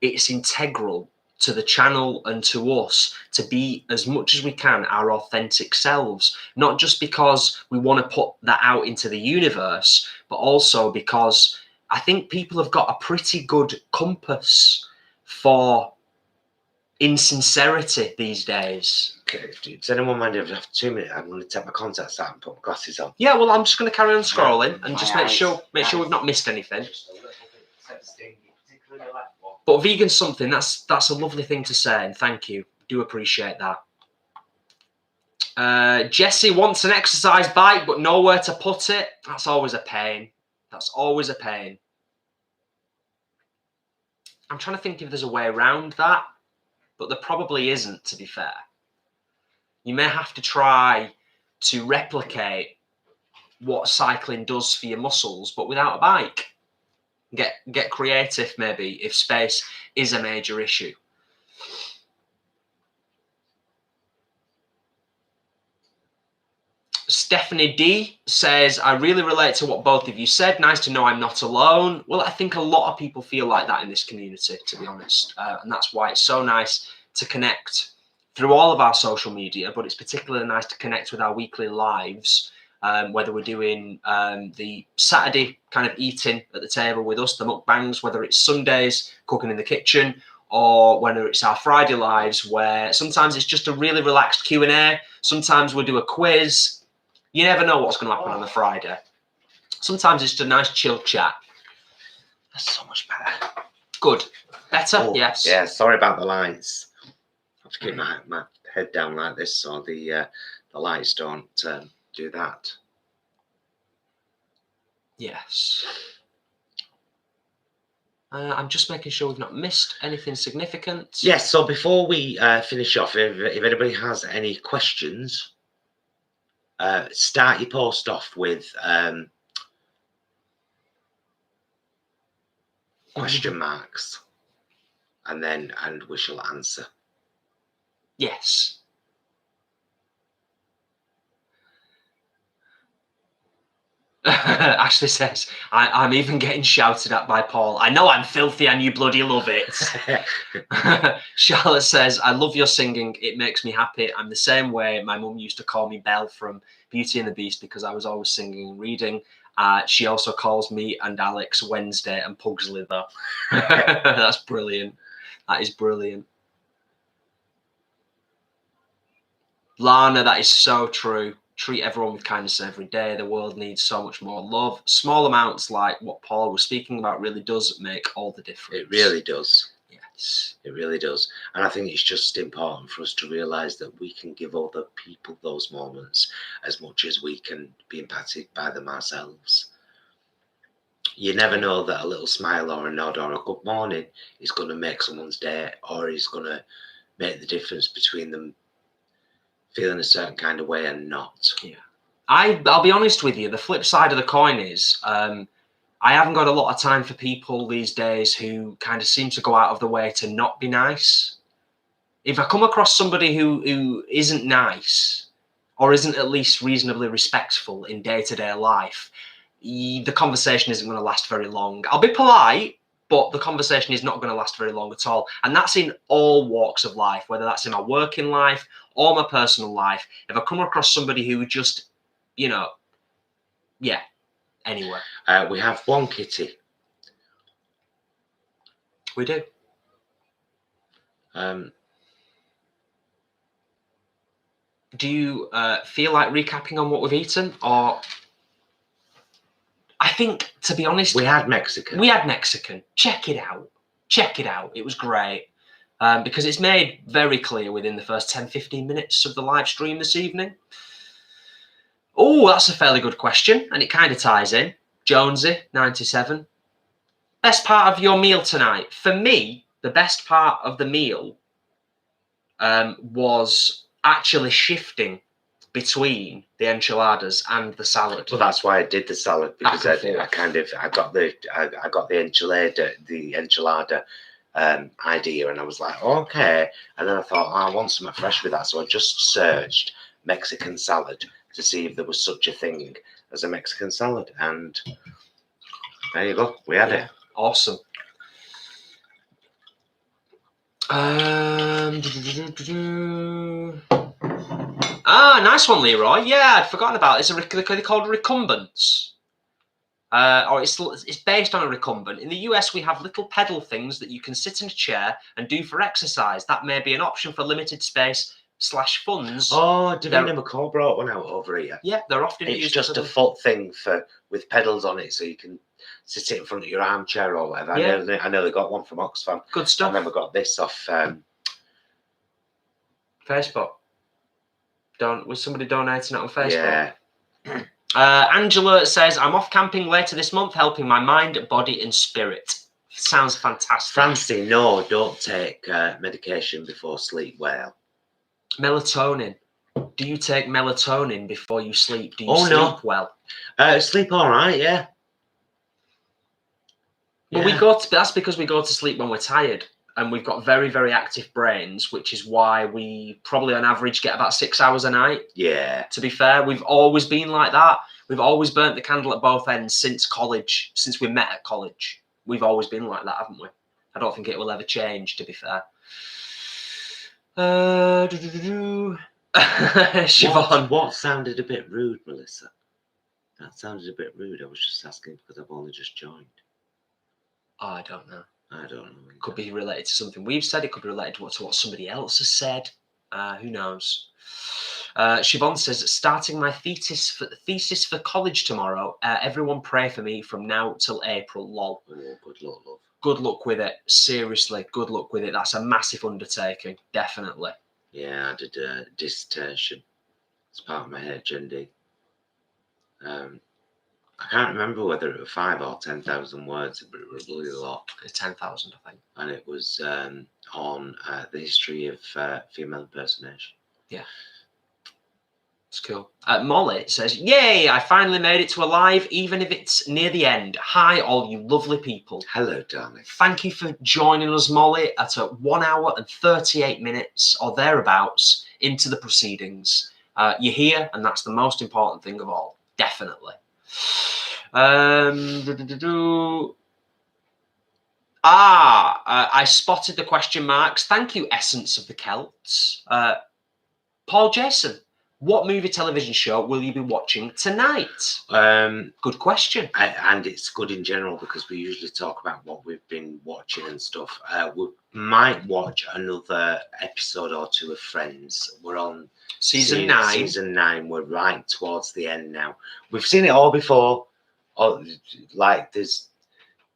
it's integral to the channel and to us to be, as much as we can, our authentic selves. Not just because we want to put that out into the universe, but also because I think people have got a pretty good compass for insincerity these days. Okay, does anyone mind if I have 2 minutes? I'm going to take my contacts out and put my glasses on. Yeah, well, I'm just going to carry on scrolling and just make sure we've not missed anything. But vegan something, that's a lovely thing to say, and thank you. Do appreciate that. Jesse wants an exercise bike, but nowhere to put it. That's always a pain. That's always a pain. I'm trying to think if there's a way around that, but there probably isn't, to be fair. You may have to try to replicate what cycling does for your muscles, but without a bike. Get creative, maybe, if space is a major issue. Stephanie D says, I really relate to what both of you said. Nice to know I'm not alone. Well, I think a lot of people feel like that in this community, to be honest. And that's why it's so nice to connect through all of our social media, but it's particularly nice to connect with our weekly lives, whether we're doing the Saturday kind of eating at the table with us, the mukbangs, whether it's Sundays, cooking in the kitchen, or whether it's our Friday lives, where sometimes it's just a really relaxed Q&A. Sometimes we'll do a quiz. You never know what's going to happen on a Friday. Sometimes it's just a nice chill chat. That's so much better. Good. Better? Oh, yes. Yeah, sorry about the lights. I have to keep my head down like this so the lights don't do that. Yes. I'm just making sure we've not missed anything significant. Yes, so before we finish off, if anybody has any questions, start your post off with question marks, and we shall answer. Yes. Ashley says, I'm even getting shouted at by Paul. I know I'm filthy and you bloody love it. Charlotte says, I love your singing. It makes me happy. I'm the same way. My mum used to call me Belle from Beauty and the Beast because I was always singing and reading. She also calls me and Alex Wednesday and Pugsley, though. That's brilliant. That is brilliant. Lana, that is so true. Treat everyone with kindness every day. The world needs so much more love. Small amounts like what Paul was speaking about really does make all the difference. It really does. Yes. It really does. And I think it's just important for us to realise that we can give other people those moments as much as we can be impacted by them ourselves. You never know that a little smile or a nod or a good morning is going to make someone's day, or is going to make the difference between them feeling a certain kind of way and not. Yeah. I'll be honest with you, the flip side of the coin is I haven't got a lot of time for people these days who kind of seem to go out of the way to not be nice. If I come across somebody who isn't nice or isn't at least reasonably respectful in day-to-day life, the conversation isn't going to last very long. I'll be polite, but the conversation is not going to last very long at all. And that's in all walks of life, whether that's in my working life or my personal life. If I come across somebody who just, you know, yeah, anyway. We have one kitty. We do. Do you feel like recapping on what we've eaten? Or I think, to be honest, we had Mexican. We had Mexican. Check it out. Check it out. It was great. Because it's made very clear within the first 10-15 minutes of the live stream this evening. Oh, that's a fairly good question. And it kind of ties in. Jonesy, 97. Best part of your meal tonight? For me, the best part of the meal was actually shifting between the enchiladas and the salad. Well, that's why I did the salad, because I got the enchilada idea, and I was like, okay. And then I thought, oh, I want something fresh with that, so I just searched Mexican salad to see if there was such a thing as a Mexican salad, and there you go, we had it. Awesome. Nice one, Leroy. Yeah, I'd forgotten about it. They're called recumbents. Or it's based on a recumbent. In the US, we have little pedal things that you can sit in a chair and do for exercise. That may be an option for limited space / funds. Oh, Davina McCall brought one out over here. Yeah, they're often used. It's just a foot thing with pedals on it, so you can sit it in front of your armchair or whatever. Yeah. I know they got one from Oxfam. Good stuff. And then we got this off Facebook. Was somebody donating it on Facebook? Yeah. Angela says, I'm off camping later this month, helping my mind, body and spirit. Sounds fantastic. Francie, no, don't take medication before sleep well. Melatonin. Do you take melatonin before you sleep? Do you sleep well? Sleep all right, yeah. Well, that's because we go to sleep when we're tired. And we've got very, very active brains, which is why we probably on average get about 6 hours a night. Yeah. To be fair, we've always been like that. We've always burnt the candle at both ends since college, since we met at college. We've always been like that, haven't we? I don't think it will ever change, to be fair. Siobhan. What sounded a bit rude, Melissa? That sounded a bit rude. I was just asking because I've only just joined. Oh, I don't know. I don't know. It could be related to something we've said. It could be related to what somebody else has said. Who knows? Siobhan says, starting my thesis for college tomorrow. Everyone pray for me from now till April. Lol. Oh, good luck, love. Good luck with it. Seriously, good luck with it. That's a massive undertaking. Definitely. Yeah, I did a dissertation as part of my HND. I can't remember whether it was 5 or 10,000 words, but it was really a lot. It's 10,000, I think. And it was on the history of female impersonation. Yeah. It's cool. Molly says, yay, I finally made it to a live, even if it's near the end. Hi, all you lovely people. Hello, darling. Thank you for joining us, Molly, at 1 hour and 38 minutes or thereabouts into the proceedings. You're here, and that's the most important thing of all. Definitely. I spotted the question marks. Thank you, Essence of the Celts. Paul Jason, what movie television show will you be watching tonight? Good question. And it's good in general because we usually talk about what we've been watching and stuff. We might watch another episode or two of Friends. We're on Season 9. Season 9. We're right towards the end now. We've seen it all before. Like there's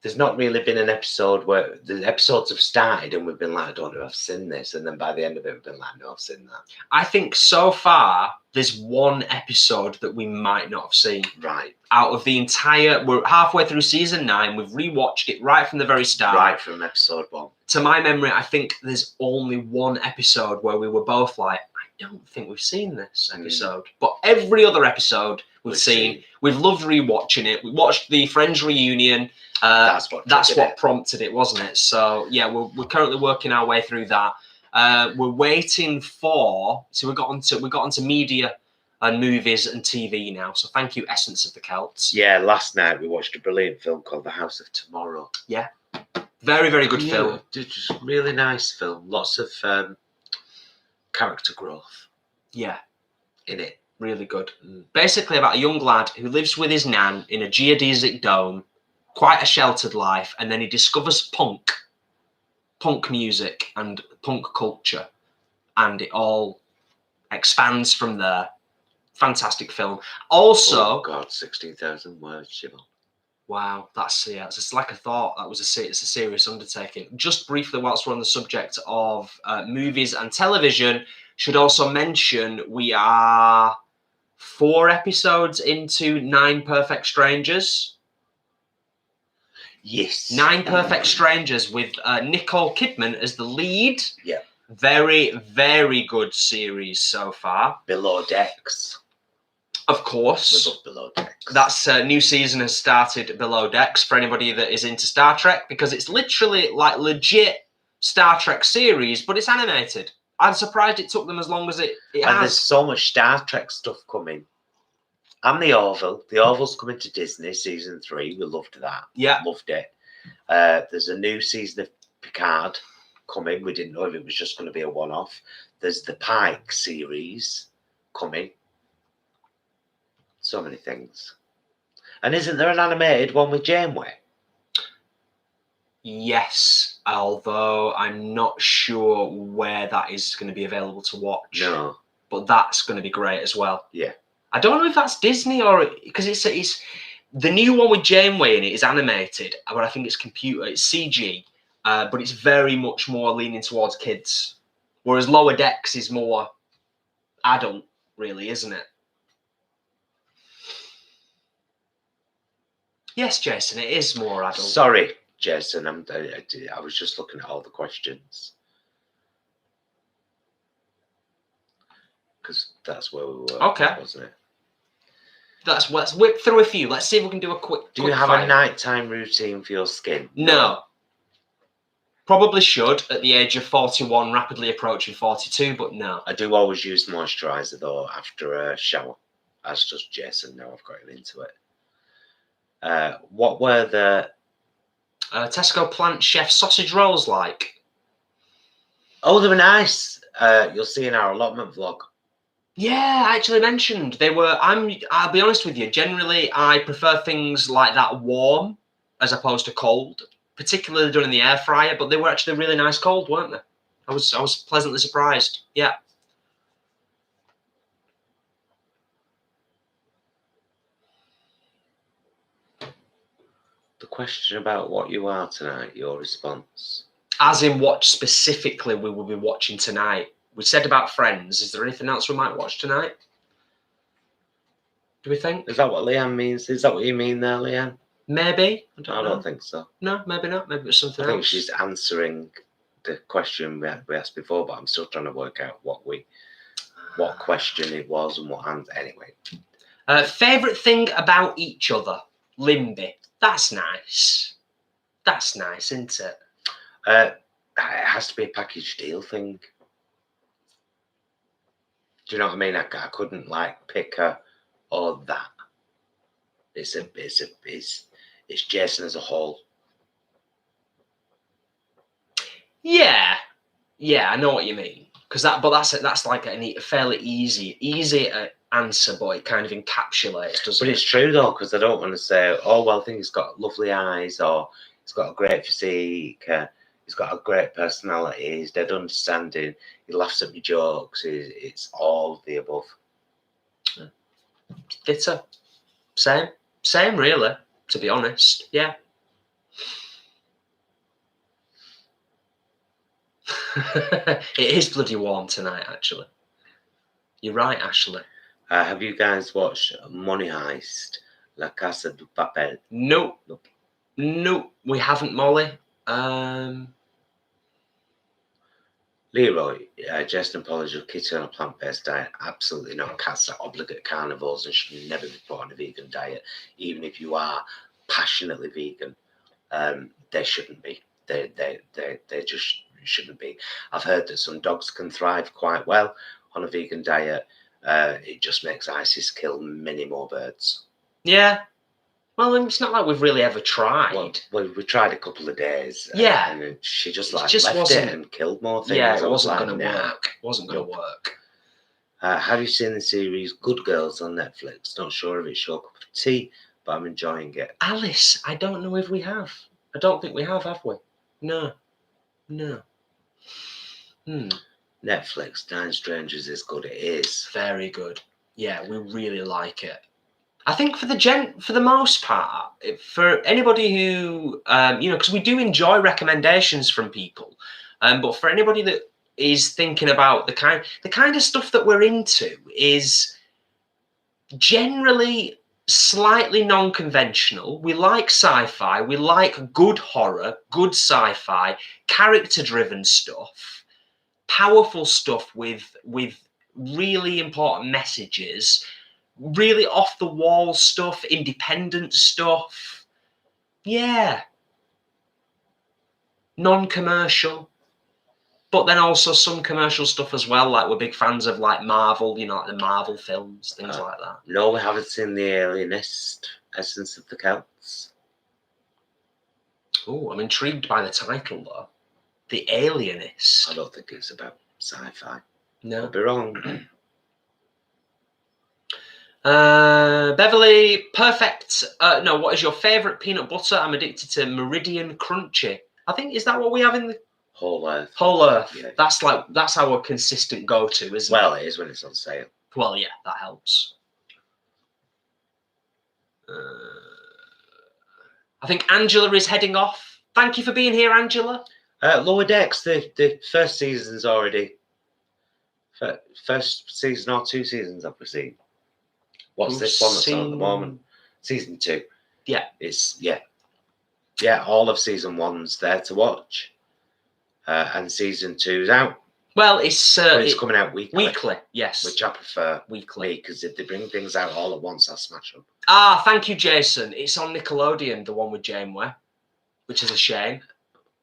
there's not really been an episode where the episodes have started and we've been like, I don't know if I've seen this. And then by the end of it, we've been like, no, I've seen that. I think so far, there's one episode that we might not have seen. Right. Out of the entire, we're halfway through season 9. We've rewatched it right from the very start. Right from episode 1. To my memory, I think there's only one episode where we were both like, I don't think we've seen this episode. But every other episode we've seen. We've loved rewatching it. We watched the Friends reunion. That's what prompted it, wasn't it? So yeah, we're currently working our way through that. We're waiting for. So we got onto media and movies and TV now. So thank you, Essence of the Celts. Yeah, last night we watched a brilliant film called The House of Tomorrow. Yeah, very, very good film. Just really nice film. Lots of character growth. Yeah, in it. Really good. Basically about a young lad who lives with his nan in a geodesic dome, quite a sheltered life, and then he discovers punk music and punk culture, and it all expands from there. Fantastic film. Also, oh God, 16,000 words, Siobhan. Wow, it's just like I thought. It's a serious undertaking. Just briefly, whilst we're on the subject of movies and television, should also mention we are 4 episodes into 9 Perfect Strangers. Yes. 9 Perfect Strangers with Nicole Kidman as the lead. Yeah. Very, very good series so far. Below Decks. Of course. We love Below Decks. That's new season has started, Below Decks, for anybody that is into Star Trek, because it's literally like legit Star Trek series, but it's animated. I'm surprised it took them as long as it has. And there's so much Star Trek stuff coming. And The Orville. The Orville's coming to Disney, season 3. We loved that. Yeah. Loved it. There's a new season of Picard coming. We didn't know if it was just going to be a one-off. There's the Pike series coming. So many things. And isn't there an animated one with Janeway? Yes, although I'm not sure where that is going to be available to watch. No. But that's going to be great as well. Yeah. I don't know if that's Disney or... Because it's the new one with Janeway in it is animated, but I think it's it's CG, but it's very much more leaning towards kids. Whereas Lower Decks is more adult, really, isn't it? Yes, Jason, it is more adult. Sorry, Jason. I was just looking at all the questions. Because that's where we were. Okay. Wasn't it? Let's whip through a few. Let's see if we can do a quick. Do you have a nighttime routine for your skin? No. Probably should at the age of 41, rapidly approaching 42, but no. I do always use moisturiser though after a shower. As does Jason now. I've got him into it. What were the Tesco Plant Chef sausage rolls like? Oh, they were nice. You'll see in our allotment vlog. Yeah, I actually mentioned they were. I'll be honest with you. Generally, I prefer things like that warm as opposed to cold, particularly done in the air fryer. But they were actually really nice cold, weren't they? I was pleasantly surprised. Yeah. The question about what you are tonight, your response. As in what specifically we will be watching tonight. We said about Friends. Is there anything else we might watch tonight? Do we think? Is that what Leanne means? Is that what you mean there, Leanne? Maybe. I don't think so. No, maybe not. Maybe it's something else. I think she's answering the question we asked before, but I'm still trying to work out what question it was and what answer. Anyway. Favourite thing about each other? Limby. That's nice. That's nice, isn't it? It has to be a package deal thing. Do you know what I mean? I couldn't like pick her or that. It's Jason as a whole. Yeah, I know what you mean. That's like a fairly easy answer, but it kind of encapsulates, doesn't it? But it's true though, because I don't want to say, oh well, I think he's got lovely eyes, or he's got a great physique, he's got a great personality, he's dead understanding, he laughs at my jokes. It's all of the above. Ditto. Same really, to be honest. Yeah. It is bloody warm tonight, actually. You're right, Ashley. Have you guys watched Money Heist? La Casa de Papel? Nope. Nope, we haven't, Molly. Leroy, Jess and Paul, is your kitty on a plant-based diet? Absolutely not. Cats are obligate carnivores and should never be put on a vegan diet. Even if you are passionately vegan, they shouldn't be. They just shouldn't be. I've heard that some dogs can thrive quite well on a vegan diet. It just makes ISIS kill many more birds. Yeah. Well, it's not like we've really ever tried. Well, we tried a couple of days. Yeah. And she just It just left wasn't- it and killed more things. Yeah, it I was wasn't like, going to nah. work. It wasn't going to work. Have you seen the series Good Girls on Netflix? Not sure if it's your cup of tea, but I'm enjoying it. Alice, I don't know if we have. I don't think we have we? No. Netflix, Nine Strangers is good. It is. Very good. Yeah, we really like it. I think for the most part, for anybody who because we do enjoy recommendations from people, but for anybody that is thinking about the kind of stuff that we're into is generally slightly non-conventional. We like sci-fi. We like good horror, good sci-fi, character-driven stuff, powerful stuff with really important messages. Really off the wall stuff, independent stuff. Yeah. Non-commercial. But then also some commercial stuff as well. Like we're big fans of like Marvel, like the Marvel films, things like that. No, we haven't seen The Alienist, Essence of the Celts. Oh, I'm intrigued by the title though. The Alienist. I don't think it's about sci-fi. No. I'll be wrong. Beverly, perfect. No, what is your favourite peanut butter? I'm addicted to Meridian Crunchy. I think, is that what we have in the Whole Earth? Whole Earth. Yeah. That's our consistent go-to, isn't it? Well, it is when it's on sale. Well, yeah, that helps. I think Angela is heading off. Thank you for being here, Angela. Lower Decks, the first season's already. First season or 2 seasons have we seen? What's this one that's on at the moment? Season 2. Yeah. Yeah, all of season 1's there to watch. And season 2's out. Well, it's coming out weekly. Weekly, yes. Which I prefer. Weekly. Because if they bring things out all at once, I smash them. Ah, thank you, Jason. It's on Nickelodeon, the one with Janeway, which is a shame.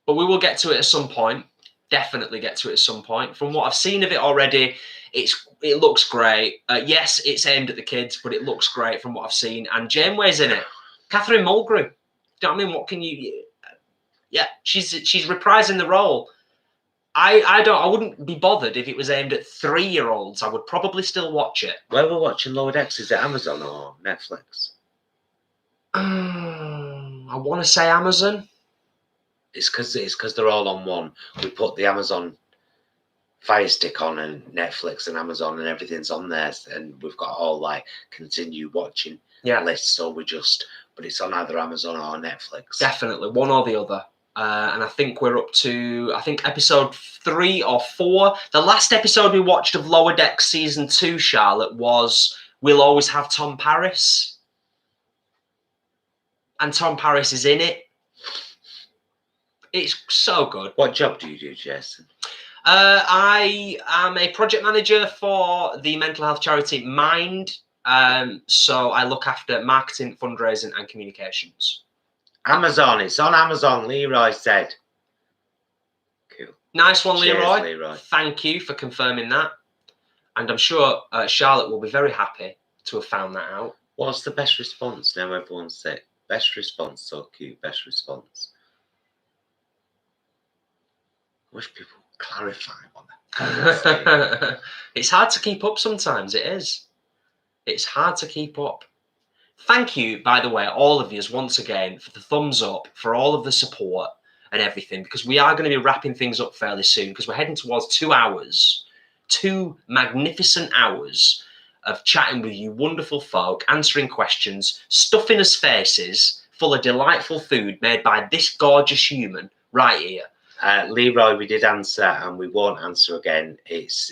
But we will get to it at some point. Definitely get to it at some point. From what I've seen of it already, it looks great. Yes, it's aimed at the kids, but it looks great from what I've seen. And Janeway's in it. Catherine Mulgrew. Do you know what I mean? What can you? Yeah, she's reprising the role. I wouldn't be bothered if it was aimed at 3-year-olds. I would probably still watch it. Where we're watching Lower Decks, is it Amazon or Netflix? I want to say Amazon. It's because they're all on one. We put the Amazon Fire Stick on, and Netflix and Amazon and everything's on there, and we've got all like continue watching lists. So but it's on either Amazon or Netflix. Definitely one or the other. And I think we're up to episode 3 or 4. The last episode we watched of Lower Decks season 2, Charlotte, was We'll Always Have Tom Paris, and Tom Paris is in it. It's so good. What job do you do, Jason? I am a project manager for the mental health charity Mind. So I look after marketing, fundraising, and communications. Amazon. It's on Amazon, Leroy said. Cool. Nice one, Cheers, Leroy. Leroy. Thank you for confirming that. And I'm sure Charlotte will be very happy to have found that out. What's the best response? Now everyone's sick. Best response. So cute. Best response. I wish people would clarify what that. It's hard to keep up sometimes. It is. It's hard to keep up. Thank you, by the way, all of you, once again, for the thumbs up, for all of the support and everything, because we are going to be wrapping things up fairly soon, because we're heading towards 2 hours, 2 magnificent hours of chatting with you wonderful folk, answering questions, stuffing us faces, full of delightful food made by this gorgeous human right here. Leroy, we did answer, and we won't answer again. It's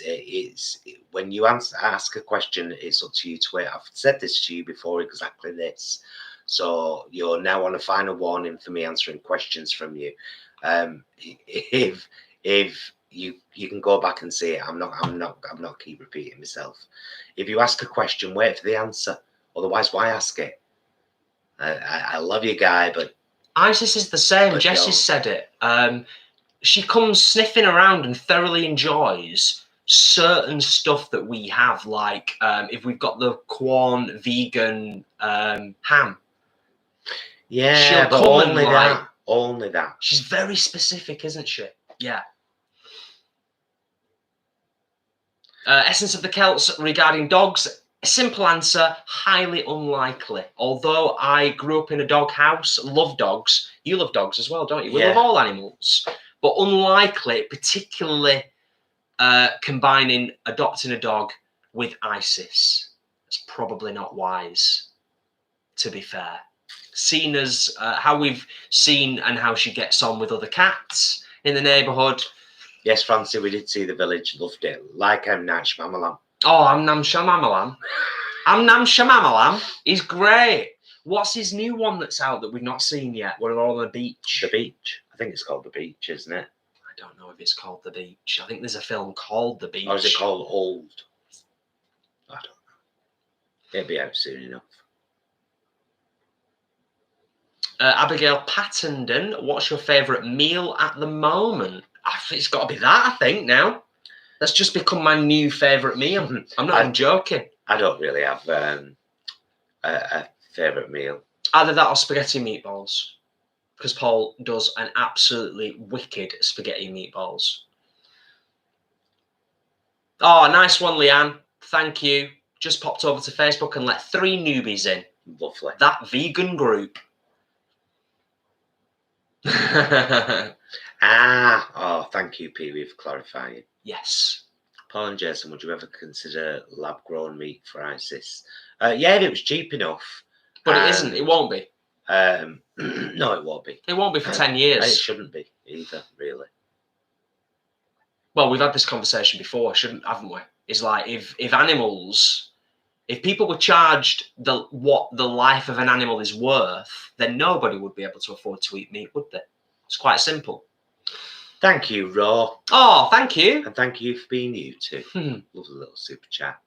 when you ask a question, it's up to you to wait. I've said this to you before, exactly this. So you're now on a final warning for me answering questions from you. If you can go back and see it, I'm not keep repeating myself. If you ask a question, wait for the answer. Otherwise, why ask it? I love you, guy, but Isis is the same. Jessie said it. She comes sniffing around and thoroughly enjoys certain stuff that we have, like if we've got the Quorn vegan ham. Yeah, she'll but come only and, that. Only that. She's very specific, isn't she? Yeah. Essence of the Celts regarding dogs. Simple answer, highly unlikely. Although I grew up in a dog house, love dogs. You love dogs as well, don't you? We love all animals. But unlikely, particularly combining adopting a dog with ISIS. It's probably not wise, to be fair. Seen as how we've seen and how she gets on with other cats in the neighbourhood. Yes, Francie, we did see the village, loved it. Like Nam Shmamalam. Oh, I'm Nam Shamamalam. I'm Nam Shamamalam. He's great. What's his new one that's out that we've not seen yet? We're all on the beach. The Beach. I think it's called The Beach, isn't it? I don't know if it's called The Beach. I think there's a film called The Beach. Or is it called Old? I don't know. It'll be out soon enough. Abigail Pattenden, what's your favourite meal at the moment? It's got to be that, I think, now. That's just become my new favourite meal. I'm not even joking. I don't really have a favourite meal. Either that or spaghetti and meatballs. Because Paul does an absolutely wicked spaghetti and meatballs. Oh, nice one, Leanne. Thank you. Just popped over to Facebook and let 3 newbies in. Lovely. That vegan group. Oh, thank you, Pee Wee, for clarifying. Yes. Paul and Jason, would you ever consider lab-grown meat for ISIS? Yeah, if it was cheap enough. But it isn't. It won't be. No, it won't be. It won't be for 10 years. It shouldn't be either, really. Well, we've had this conversation before, haven't we? It's like if people were charged what the life of an animal is worth, then nobody would be able to afford to eat meat, would they? It's quite simple. Thank you, Raw. Oh, thank you. And thank you for being you too. Lovely little super chat.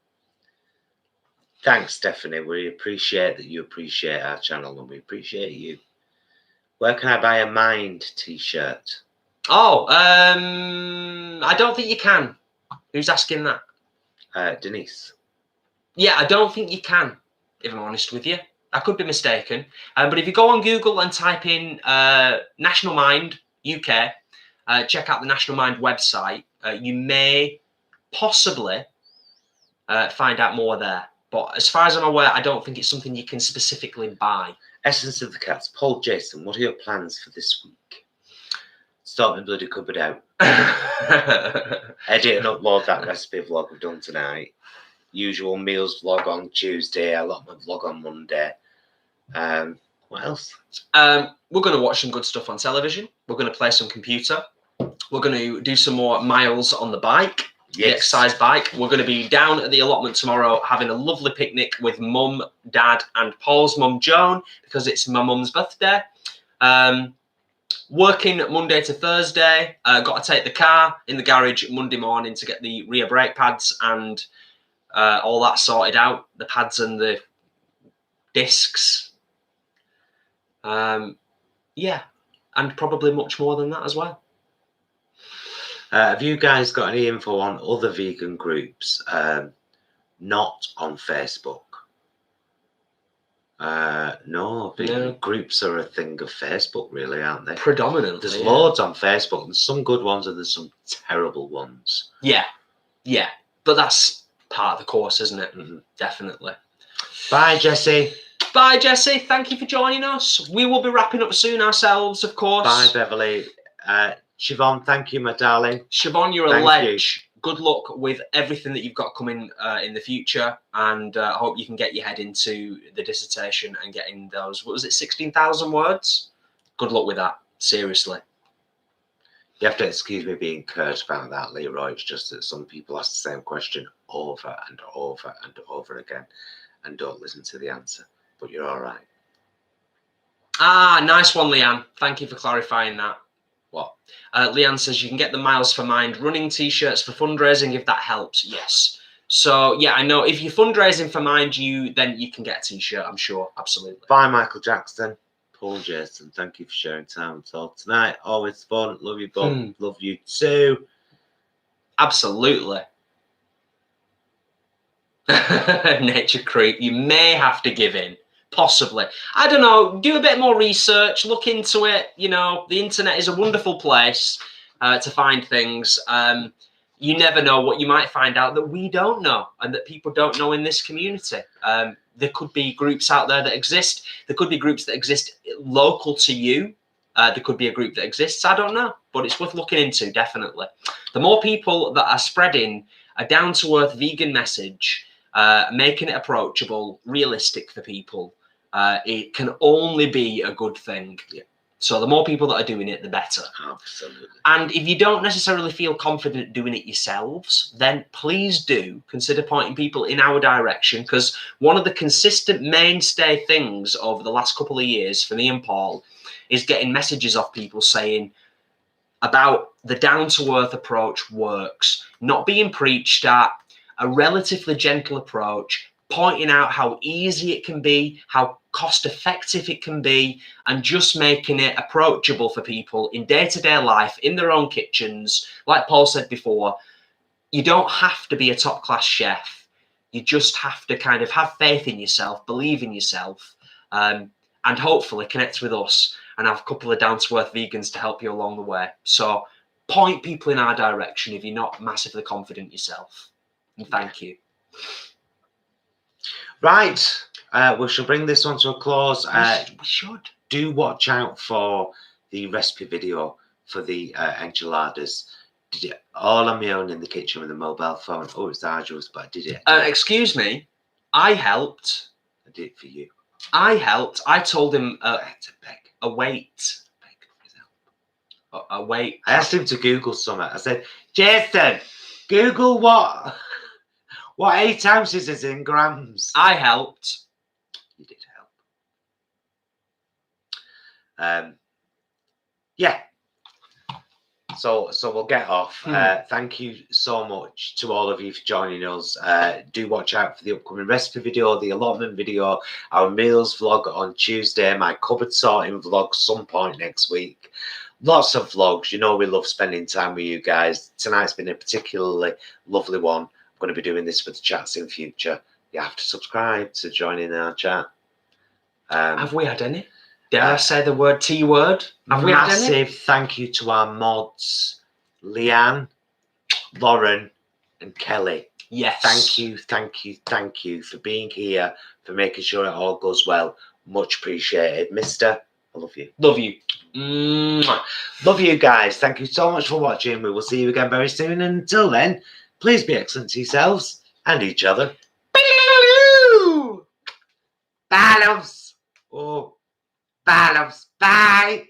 Thanks, Stephanie. We appreciate that you appreciate our channel, and we appreciate you. Where can I buy a Mind t-shirt? Oh, I don't think you can. Who's asking that? Denise. Yeah, I don't think you can, if I'm honest with you. I could be mistaken. But if you go on Google and type in National Mind UK, check out the National Mind website, you may possibly find out more there. But as far as I'm aware, I don't think it's something you can specifically buy. Essence of the Cats. Paul, Jason, what are your plans for this week? Start my bloody cupboard out. Edit and upload that recipe vlog we've done tonight. Usual meals vlog on Tuesday. Allotment vlog on Monday. What else? We're going to watch some good stuff on television. We're going to play some computer. We're going to do some more miles on the bike. Yes. The exercise bike. We're going to be down at the allotment tomorrow having a lovely picnic with Mum, Dad and Paul's mum Joan, because it's my mum's birthday. Working Monday to Thursday. Got to take the car in the garage Monday morning to get the rear brake pads and all that sorted out. The pads and the discs. Yeah, and probably much more than that as well. Have you guys got any info on other vegan groups not on Facebook? No, vegan groups are a thing of Facebook, really, aren't they? Predominantly. There's loads on Facebook. There's some good ones and there's some terrible ones. Yeah, yeah. But that's part of the course, isn't it? Mm-hmm. Definitely. Bye, Jessie. Bye, Jessie. Thank you for joining us. We will be wrapping up soon ourselves, of course. Bye, Beverly. Siobhan, thank you, my darling. Siobhan, you're a ledge. good luck with everything that you've got coming in the future, and I hope you can get your head into the dissertation and getting those, what was it, 16,000 words? Good luck with that, seriously. You have to excuse me being curt about that, Leroy. It's just that some people ask the same question over and over and over again and don't listen to the answer. But you're all right. Ah, nice one, Leanne. Thank you for clarifying that. What? Leanne says you can get the Miles for Mind running t-shirts for fundraising if that helps. Yes. So, yeah, I know if you're fundraising for Mind, then you can get a t-shirt, I'm sure. Absolutely. Bye, Michael Jackson. Paul Jason, thank you for sharing time with us tonight. Always fun. Love you both. Love you too. Absolutely. Nature creep. You may have to give in. Possibly. I don't know. Do a bit more research. Look into it. You know, the internet is a wonderful place to find things. You never know what you might find out that we don't know and that people don't know in this community. There could be groups out there that exist. There could be groups that exist local to you. There could be a group that exists. I don't know, but it's worth looking into, definitely. The more people that are spreading a down-to-earth vegan message, making it approachable, realistic for people, it can only be a good thing. Yeah. So the more people that are doing it, the better. Absolutely. And if you don't necessarily feel confident doing it yourselves, then please do consider pointing people in our direction, because one of the consistent mainstay things over the last couple of years for me and Paul is getting messages off people saying about the down-to-earth approach works, not being preached at, a relatively gentle approach, pointing out how easy it can be, how cost-effective it can be, and just making it approachable for people in day-to-day life, in their own kitchens. Like Paul said before, you don't have to be a top-class chef. You just have to kind of have faith in yourself, believe in yourself, and hopefully connect with us and have a couple of down-to-earth vegans to help you along the way. So point people in our direction if you're not massively confident yourself. And thank you. Right. We shall bring this one to a close. We should. Do watch out for the recipe video for the enchiladas. Did it all on my own in the kitchen with a mobile phone. Oh, it's arduous, but I did it. Excuse me. I helped. I did it for you. I helped. I told him I had to beg. a weight. A weight. I asked him to Google something. I said, Jason, Google what 8 ounces is in grams. I helped. You did help. Yeah. So we'll get off. Thank you so much to all of you for joining us. Do watch out for the upcoming recipe video, the allotment video, our meals vlog on Tuesday, my cupboard sorting vlog some point next week. Lots of vlogs. You know we love spending time with you guys. Tonight's been a particularly lovely one. I'm going to be doing this for the chats in future. You have to subscribe to join in our chat. Have we had any? Dare I say the word T word? Have we had any? Massive thank you to our mods, Leanne, Lauren, and Kelly. Yes. Thank you for being here, for making sure it all goes well. Much appreciated. Mister, I love you. Love you. Mwah. Love you guys. Thank you so much for watching. We will see you again very soon. And until then, please be excellent to yourselves and each other. Bye, loves. Oh, bye, loves. Bye.